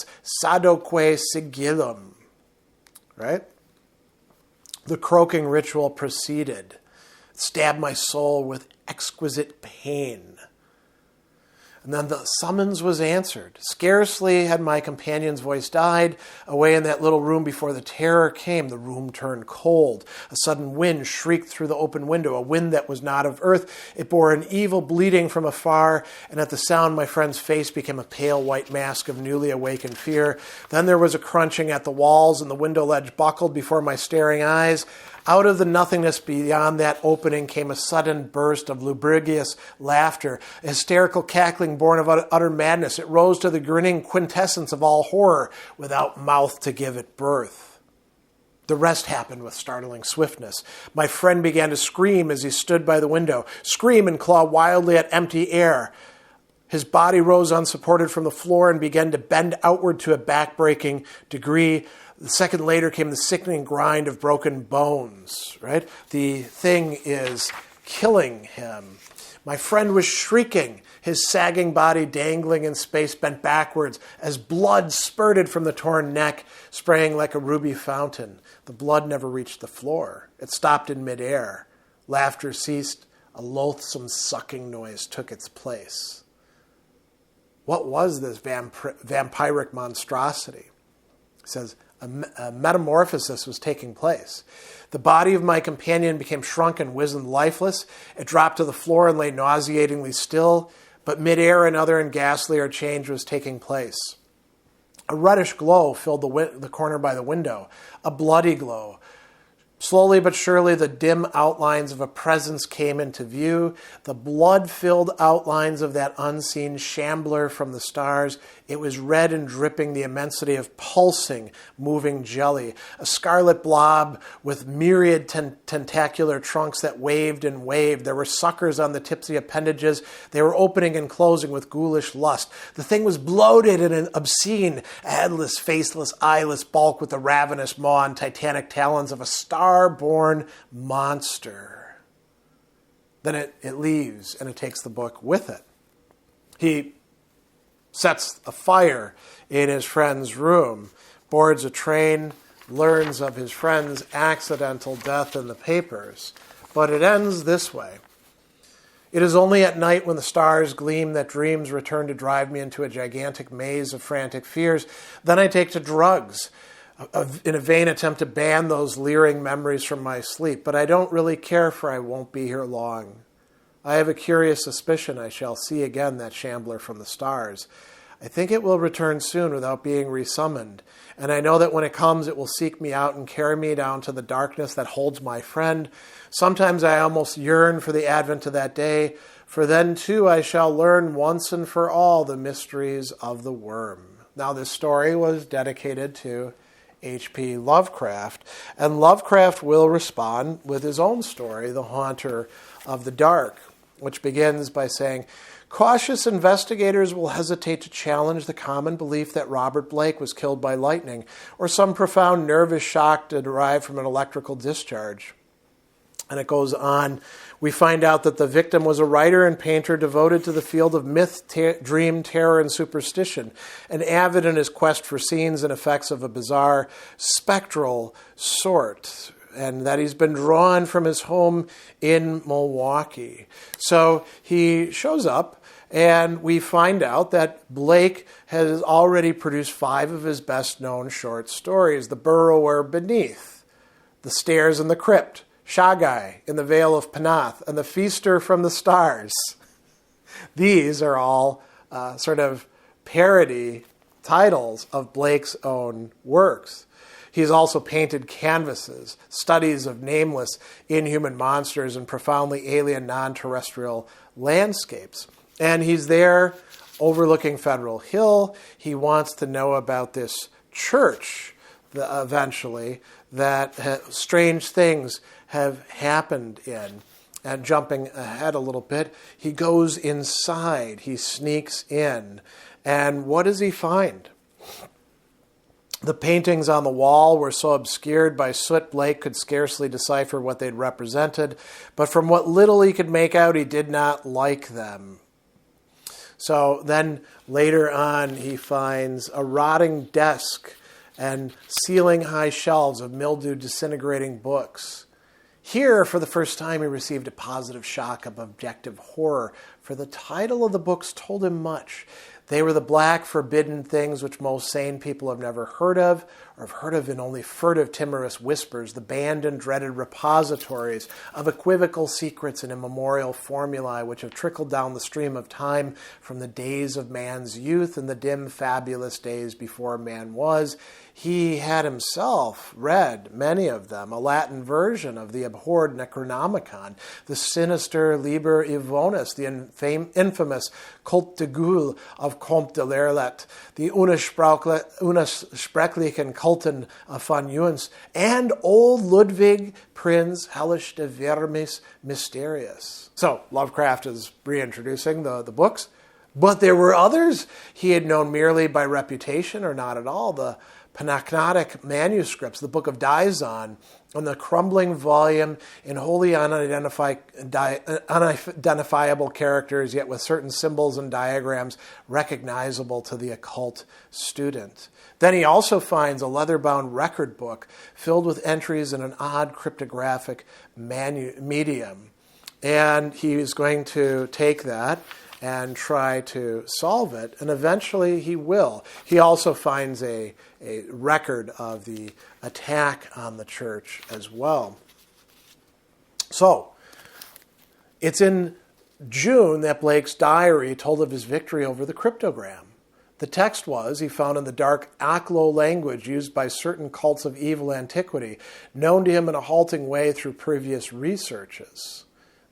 A: sadoque sigillum. Right? The croaking ritual proceeded. It stabbed my soul with exquisite pain. And then the summons was answered. Scarcely had my companion's voice died away in that little room before the terror came. The room turned cold. A sudden wind shrieked through the open window, a wind that was not of earth. It bore an evil bleating from afar, and at the sound my friend's face became a pale white mask of newly awakened fear. Then there was a crunching at the walls, and the window ledge buckled before my staring eyes. Out of the nothingness beyond that opening came a sudden burst of lugubrious laughter, a hysterical cackling born of utter madness. It rose to the grinning quintessence of all horror, without mouth to give it birth. The rest happened with startling swiftness. My friend began to scream as he stood by the window, scream and claw wildly at empty air. His body rose unsupported from the floor and began to bend outward to a back-breaking degree. The second later came the sickening grind of broken bones, right? The thing is killing him. My friend was shrieking, his sagging body dangling in space, bent backwards as blood spurted from the torn neck, spraying like a ruby fountain. The blood never reached the floor. It stopped in midair. Laughter ceased. A loathsome sucking noise took its place. What was this vampiric monstrosity? He says, a metamorphosis was taking place. The body of my companion became shrunken, wizened, lifeless. It dropped to the floor and lay nauseatingly still, but midair another and ghastlier change was taking place. A reddish glow filled the corner by the window, a bloody glow. Slowly but surely, the dim outlines of a presence came into view. The blood-filled outlines of that unseen shambler from the stars. It was red and dripping, the immensity of pulsing, moving jelly, a scarlet blob with myriad tentacular trunks that waved and waved. There were suckers on the tipsy appendages. They were opening and closing with ghoulish lust. The thing was bloated and obscene, a headless, faceless, eyeless bulk with the ravenous maw and titanic talons of a star-born monster. Then it leaves, and it takes the book with it. He sets a fire in his friend's room, boards a train, learns of his friend's accidental death in the papers. But it ends this way. It is only at night when the stars gleam that dreams return to drive me into a gigantic maze of frantic fears. Then I take to drugs in a vain attempt to ban those leering memories from my sleep. But I don't really care, for I won't be here long. I have a curious suspicion I shall see again that shambler from the stars. I think it will return soon without being resummoned, and I know that when it comes it will seek me out and carry me down to the darkness that holds my friend. Sometimes I almost yearn for the advent of that day, for then too I shall learn once and for all the mysteries of the worm. Now this story was dedicated to H.P. Lovecraft, and Lovecraft will respond with his own story, The Haunter of the Dark, which begins by saying, cautious investigators will hesitate to challenge the common belief that Robert Bloch was killed by lightning or some profound nervous shock derived from an electrical discharge. And it goes on. We find out that the victim was a writer and painter devoted to the field of myth, dream, terror, and superstition, and avid in his quest for scenes and effects of a bizarre, spectral sort, and that he's been drawn from his home in Milwaukee. So he shows up, and we find out that Blake has already produced 5 of his best-known short stories: The Burrower Beneath, The Stairs in the Crypt, Shagai in the Vale of Panath, and The Feaster from the Stars. These are all sort of parody titles of Blake's own works. He's also painted canvases, studies of nameless, inhuman monsters and profoundly alien non-terrestrial landscapes. And he's there overlooking Federal Hill. He wants to know about this church eventually that strange things have happened in. And jumping ahead a little bit, he goes inside. He sneaks in. And what does he find? The paintings on the wall were so obscured by soot, Blake could scarcely decipher what they'd represented, but from what little he could make out, he did not like them. So then later on, he finds a rotting desk and ceiling-high shelves of mildew disintegrating books. Here, for the first time, he received a positive shock of objective horror, for the title of the books told him much. They were the black, forbidden things which most sane people have never heard of, or have heard of in only furtive, timorous whispers, the banned and dreaded repositories of equivocal secrets and immemorial formulae which have trickled down the stream of time from the days of man's youth and the dim, fabulous days before man was. He had himself read many of them, a Latin version of the abhorred Necronomicon, the sinister Liber Ivonis, the infamous Culte de Gaulle of Comte de Lerlet, the Unersprechlichen Kulten von Juens, and old Ludwig Prinz Hellish de Vermis Mysterious. So Lovecraft is reintroducing the books, but there were others he had known merely by reputation or not at all. The Panacnotic manuscripts, the Book of Dizon, and the crumbling volume in wholly unidentifiable characters, yet with certain symbols and diagrams recognizable to the occult student. Then he also finds a leather-bound record book filled with entries in an odd cryptographic medium. And he is going to take that and try to solve it, and eventually he will. He also finds a record of the attack on the church as well. So, it's in June that Blake's diary told of his victory over the cryptogram. The text was, he found in the dark Aklo language used by certain cults of evil antiquity, known to him in a halting way through previous researches.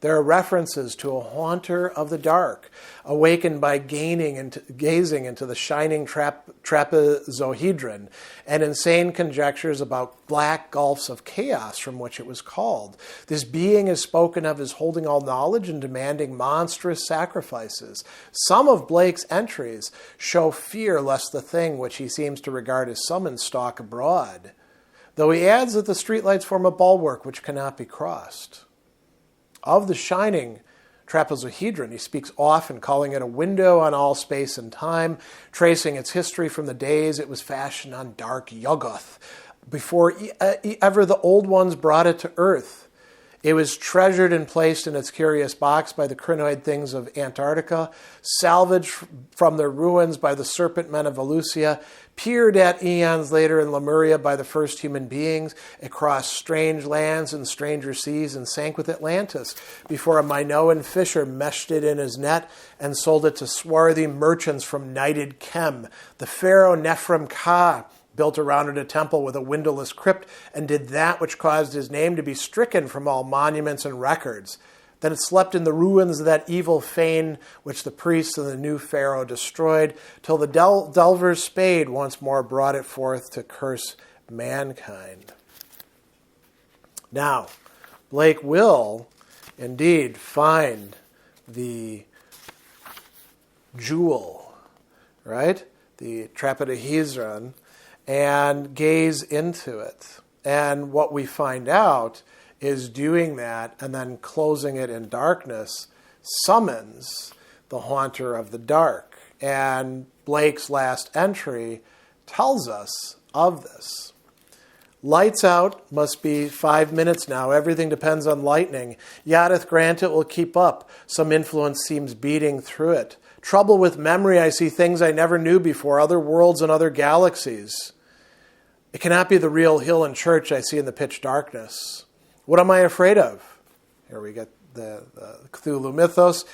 A: There are references to a haunter of the dark, awakened by gazing into the shining trapezohedron, and insane conjectures about black gulfs of chaos from which it was called. This being is spoken of as holding all knowledge and demanding monstrous sacrifices. Some of Blake's entries show fear lest the thing which he seems to regard as summoned stalk abroad, though he adds that the streetlights form a bulwark which cannot be crossed. Of the shining trapezohedron, he speaks often, calling it a window on all space and time, tracing its history from the days it was fashioned on dark Yuggoth, before ever the old ones brought it to earth. It was treasured and placed in its curious box by the crinoid things of Antarctica, salvaged from their ruins by the serpent men of Valusia, peered at eons later in Lemuria by the first human beings. It crossed strange lands and stranger seas and sank with Atlantis before a Minoan fisher meshed it in his net and sold it to swarthy merchants from knighted Kem. The pharaoh Nephrim-Ka built around it a temple with a windowless crypt, and did that which caused his name to be stricken from all monuments and records. Then it slept in the ruins of that evil fane which the priests of the new pharaoh destroyed, till the delver's spade once more brought it forth to curse mankind. Now, Blake will indeed find the jewel, right? The trapezohedron, and gaze into it. And what we find out is doing that and then closing it in darkness summons the haunter of the dark. And Blake's last entry tells us of this. Lights out must be 5 minutes now. Everything depends on lightning. Yadeth grant it will keep up. Some influence seems beating through it. Trouble with memory. I see things I never knew before, other worlds and other galaxies. It cannot be the real hill and church I see in the pitch darkness. What am I afraid of? Here we get the Cthulhu mythos.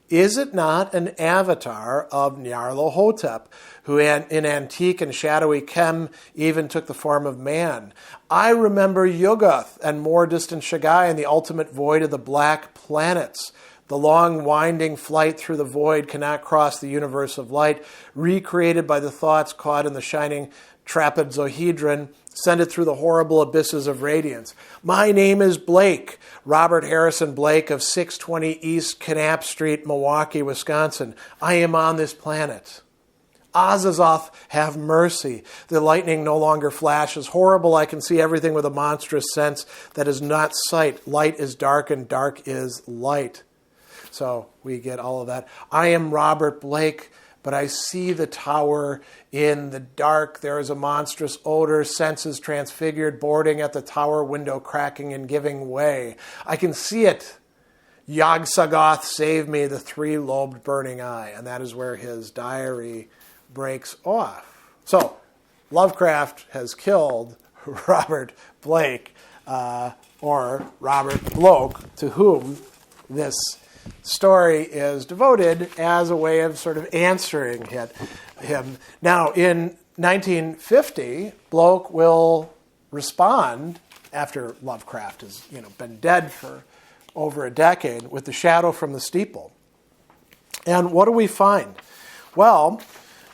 A: Is it not an avatar of Nyarlathotep, who in antique and shadowy Kem even took the form of man? I remember Yuggoth and more distant Shagai and the ultimate void of the black planets. The long winding flight through the void cannot cross the universe of light, recreated by the thoughts caught in the shining trapezohedron, send it through the horrible abysses of radiance. My name is Blake, Robert Harrison Blake of 620 East Knapp Street, Milwaukee, Wisconsin. I am on this planet. Azazoth, have mercy. The lightning no longer flashes. Horrible, I can see everything with a monstrous sense that is not sight. Light is dark and dark is light. So we get all of that. I am Robert Blake, but I see the tower in the dark. There is a monstrous odor, senses transfigured, boarding at the tower window, cracking and giving way. I can see it. Yog-Sothoth, save me, the three-lobed burning eye. And that is where his diary breaks off. So Lovecraft has killed Robert Blake, or Robert Bloch, to whom this story is devoted as a way of sort of answering him. Now, in 1950, Bloch will respond, after Lovecraft has been dead for over a decade, with The Shadow from the Steeple. And what do we find? Well,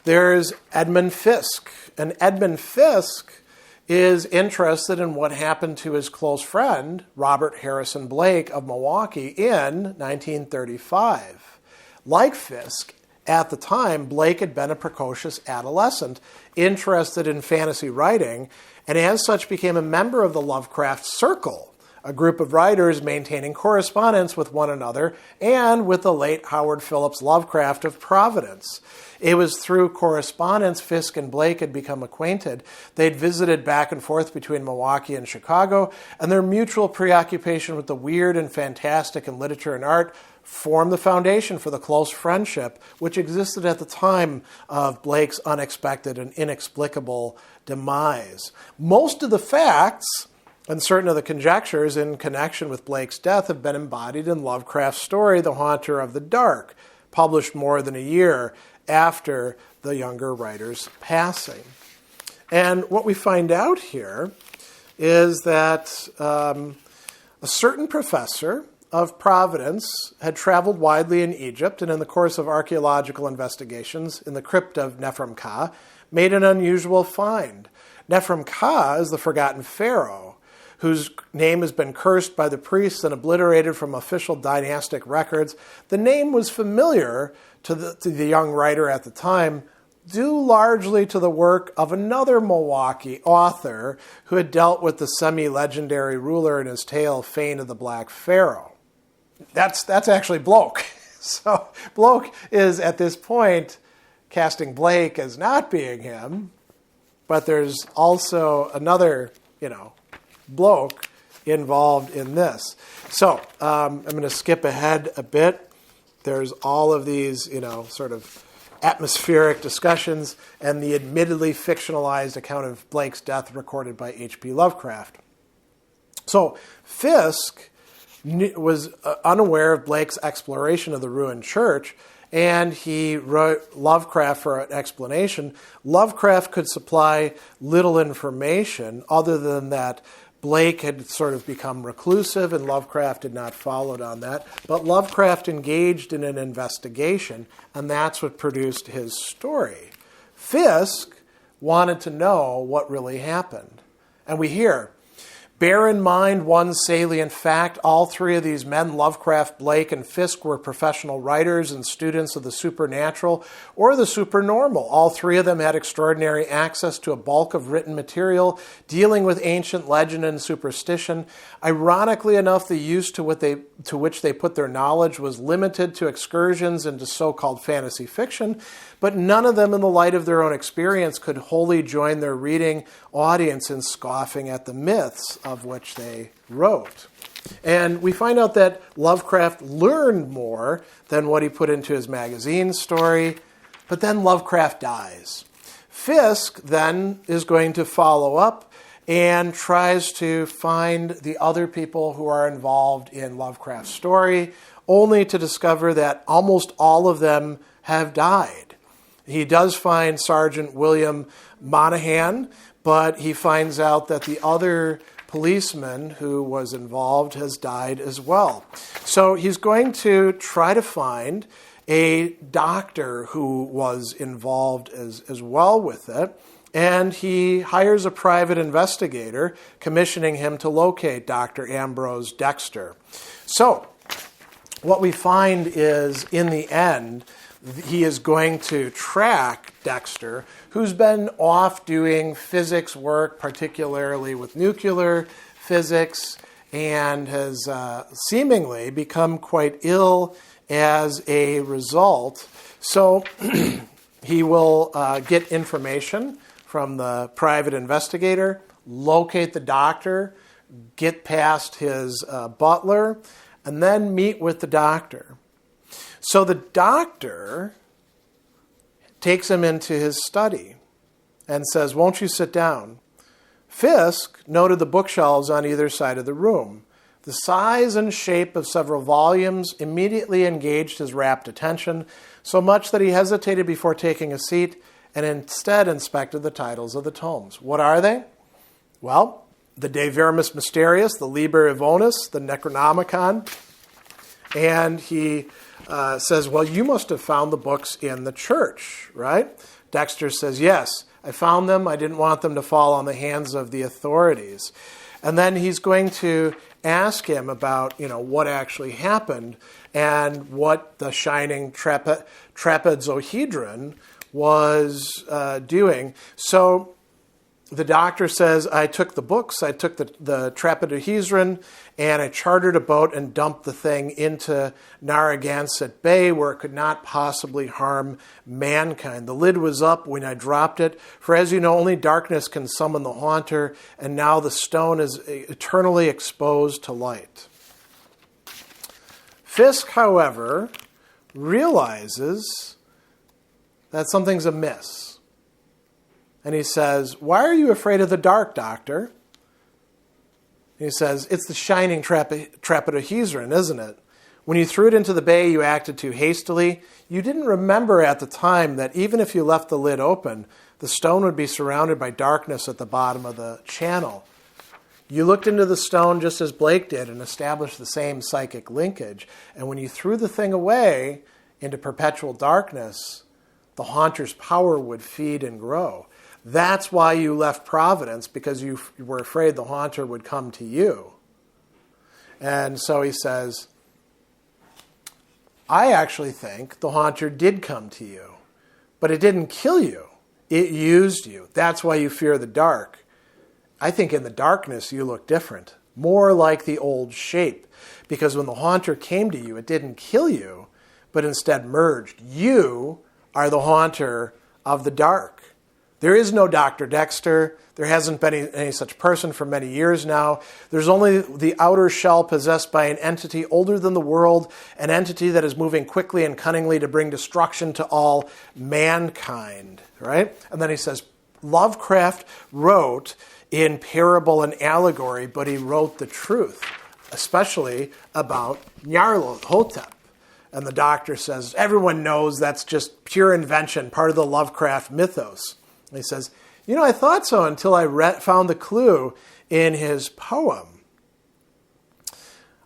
A: there's Edmund Fiske. And Edmund Fiske is interested in what happened to his close friend, Robert Harrison Blake of Milwaukee, in 1935. Like Fiske, at the time, Blake had been a precocious adolescent, interested in fantasy writing, and as such became a member of the Lovecraft Circle, a group of writers maintaining correspondence with one another and with the late Howard Phillips Lovecraft of Providence. It was through correspondence Fiske and Blake had become acquainted. They'd visited back and forth between Milwaukee and Chicago, and their mutual preoccupation with the weird and fantastic in literature and art formed the foundation for the close friendship which existed at the time of Blake's unexpected and inexplicable demise. Most of the facts and certain of the conjectures in connection with Blake's death have been embodied in Lovecraft's story, The Haunter of the Dark, published more than a year after the younger writer's passing. And what we find out here is that a certain professor of Providence had traveled widely in Egypt and in the course of archaeological investigations in the crypt of Neferm-Ka made an unusual find. Neferm-Ka is the forgotten pharaoh whose name has been cursed by the priests and obliterated from official dynastic records. The name was familiar to the young writer at the time, due largely to the work of another Milwaukee author who had dealt with the semi-legendary ruler in his tale, Fane of the Black Pharaoh. That's actually Bloch. So Bloch is, at this point, casting Blake as not being him, but there's also another, Bloch involved in this. So I'm going to skip ahead a bit. There's all of these, sort of atmospheric discussions and the admittedly fictionalized account of Blake's death recorded by H.P. Lovecraft. So Fisk was unaware of Blake's exploration of the ruined church, and he wrote Lovecraft for an explanation. Lovecraft could supply little information other than that Blake had sort of become reclusive, and Lovecraft had not followed on that. But Lovecraft engaged in an investigation, and that's what produced his story. Fisk wanted to know what really happened. And we hear, bear in mind one salient fact. All three of these men, Lovecraft, Blake, and Fisk, were professional writers and students of the supernatural or the supernormal. All three of them had extraordinary access to a bulk of written material dealing with ancient legend and superstition. Ironically enough, the use to which they put their knowledge was limited to excursions into so-called fantasy fiction, but none of them, in the light of their own experience, could wholly join their reading audience in scoffing at the myths of which they wrote. And we find out that Lovecraft learned more than what he put into his magazine story, but then Lovecraft dies. Fisk then is going to follow up and tries to find the other people who are involved in Lovecraft's story, only to discover that almost all of them have died. He does find Sergeant William Monahan, but he finds out that the other policeman who was involved has died as well. So he's going to try to find a doctor who was involved as well with it, and he hires a private investigator, commissioning him to locate Dr. Ambrose Dexter. So what we find is, in the end, he is going to track Dexter, who's been off doing physics work, particularly with nuclear physics, and has seemingly become quite ill as a result. So he will get information from the private investigator, locate the doctor, get past his butler, and then meet with the doctor. So the doctor takes him into his study and says, "Won't you sit down?" Fisk noted the bookshelves on either side of the room. The size and shape of several volumes immediately engaged his rapt attention, so much that he hesitated before taking a seat and instead inspected the titles of the tomes. What are they? Well, the De Verimis Mysterious, the Liber Ivonis, the Necronomicon. And he says, "Well, you must have found the books in the church, right?" Dexter says, "Yes, I found them. I didn't want them to fall on the hands of the authorities." And then he's going to ask him about, what actually happened and what the shining trapezohedron was doing. So the doctor says, "I took the books, I took the trapezohedron, and I chartered a boat and dumped the thing into Narragansett Bay where it could not possibly harm mankind. The lid was up when I dropped it, for as you know, only darkness can summon the haunter, and now the stone is eternally exposed to light." Fisk, however, realizes that something's amiss. And he says, "Why are you afraid of the dark, doctor?" And he says, "It's the shining trapezohedron, isn't it? When you threw it into the bay, you acted too hastily. You didn't remember at the time that even if you left the lid open, the stone would be surrounded by darkness at the bottom of the channel. You looked into the stone just as Blake did and established the same psychic linkage. And when you threw the thing away into perpetual darkness, the haunter's power would feed and grow. That's why you left Providence, because you were afraid the haunter would come to you. And so he says, I actually think the haunter did come to you, but it didn't kill you. It used you. That's why you fear the dark. I think in the darkness you look different, more like the old shape, because when the haunter came to you, it didn't kill you, but instead merged. You are the haunter of the dark. There is no Dr. Dexter. There hasn't been any such person for many years now. There's only the outer shell possessed by an entity older than the world, an entity that is moving quickly and cunningly to bring destruction to all mankind, right? And then he says, Lovecraft wrote in parable and allegory, but he wrote the truth, especially about Nyarlathotep. And the doctor says, everyone knows that's just pure invention, part of the Lovecraft mythos. And he says, I thought so until I found the clue in his poem.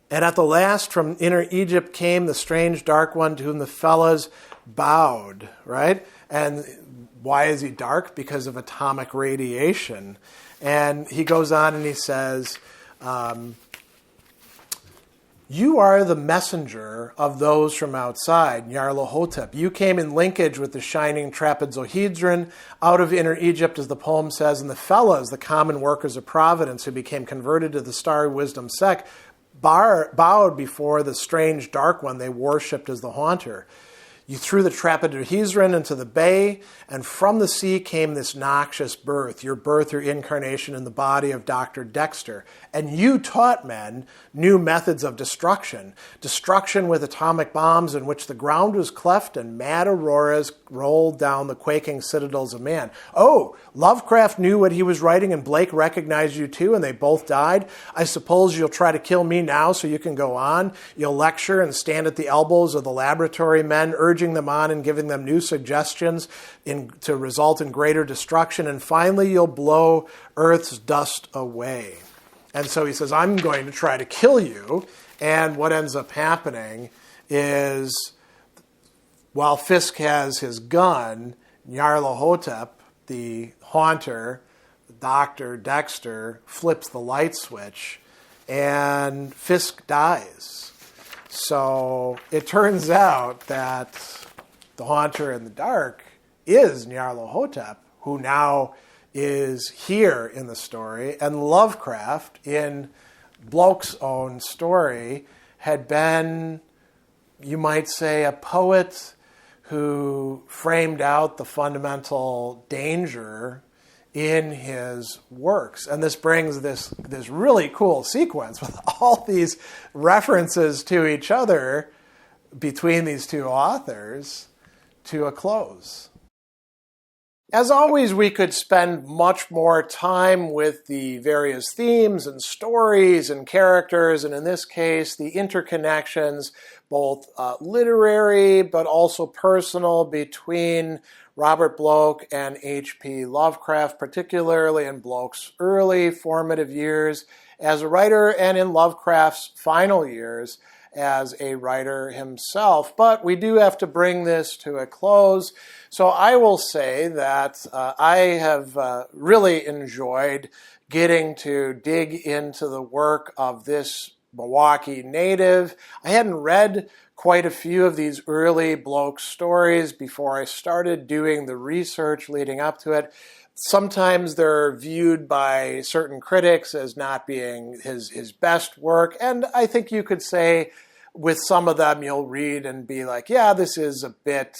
A: And at the last from inner Egypt came the strange dark one to whom the fellows bowed, right? And why is he dark? Because of atomic radiation. And he goes on and he says, you are the messenger of those from outside, Nyarlathotep. You came in linkage with the shining trapezohedron out of inner Egypt, as the poem says, and the fellows, the common workers of Providence who became converted to the starry wisdom sect, bowed before the strange dark one they worshipped as the haunter. You threw the trapezohedron into the bay, and from the sea came this noxious birth, your incarnation in the body of Dr. Dexter. And you taught men new methods of destruction with atomic bombs in which the ground was cleft and mad auroras rolled down the quaking citadels of man. Oh, Lovecraft knew what he was writing, and Blake recognized you too, and they both died. I suppose you'll try to kill me now so you can go on. You'll lecture and stand at the elbows of the laboratory men, urging them on and giving them new suggestions to result in greater destruction. And finally, you'll blow Earth's dust away. And so he says, I'm going to try to kill you. And what ends up happening is, while Fisk has his gun, Nyarlathotep, the haunter, Dr. Dexter, flips the light switch, and Fisk dies. So it turns out that the haunter in the dark is Nyarlathotep, who now is here in the story. And Lovecraft, in Bloch's own story, had been, you might say, a poet who framed out the fundamental danger in his works. And this brings this really cool sequence with all these references to each other between these two authors to a close. As always, we could spend much more time with the various themes and stories and characters, and in this case, the interconnections, both literary but also personal, between Robert Bloch and H.P. Lovecraft, particularly in Bloch's early formative years as a writer and in Lovecraft's final years as a writer himself. But we do have to bring this to a close. So I will say that I have really enjoyed getting to dig into the work of this Milwaukee native. I hadn't read quite a few of these early Bloch stories before I started doing the research leading up to it. Sometimes they're viewed by certain critics as not being his best work, and I think you could say with some of them you'll read and be like, yeah, this is a bit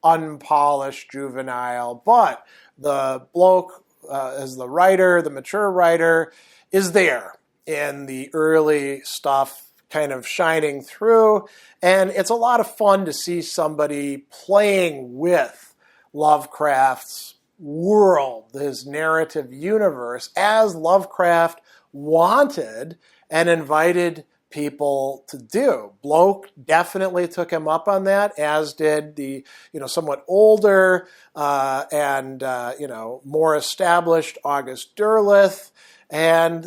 A: unpolished, juvenile, but the Bloch as the writer, the mature writer, is there in the early stuff kind of shining through, and it's a lot of fun to see somebody playing with Lovecraft's world, his narrative universe, as Lovecraft wanted and invited people to do. Bloch definitely took him up on that, as did the somewhat older and more established August Derleth. And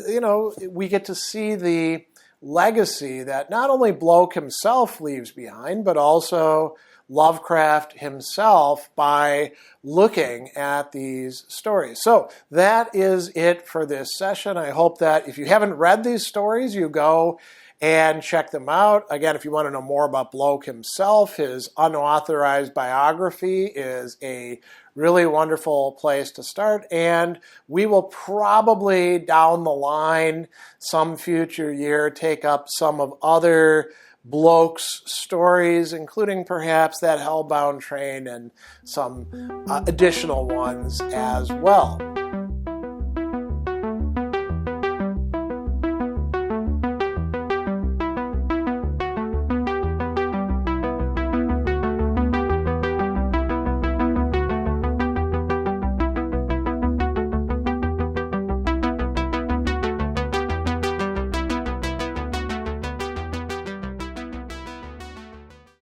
A: we get to see the legacy that not only Bloch himself leaves behind, but also Lovecraft himself by looking at these stories. So that is it for this session. I hope that if you haven't read these stories, you go and check them out. Again, if you want to know more about Bloch himself, his unauthorized biography is a really wonderful place to start. And we will probably down the line, some future year, take up some of other Bloch's stories, including perhaps that Hellbound Train and some additional ones as well.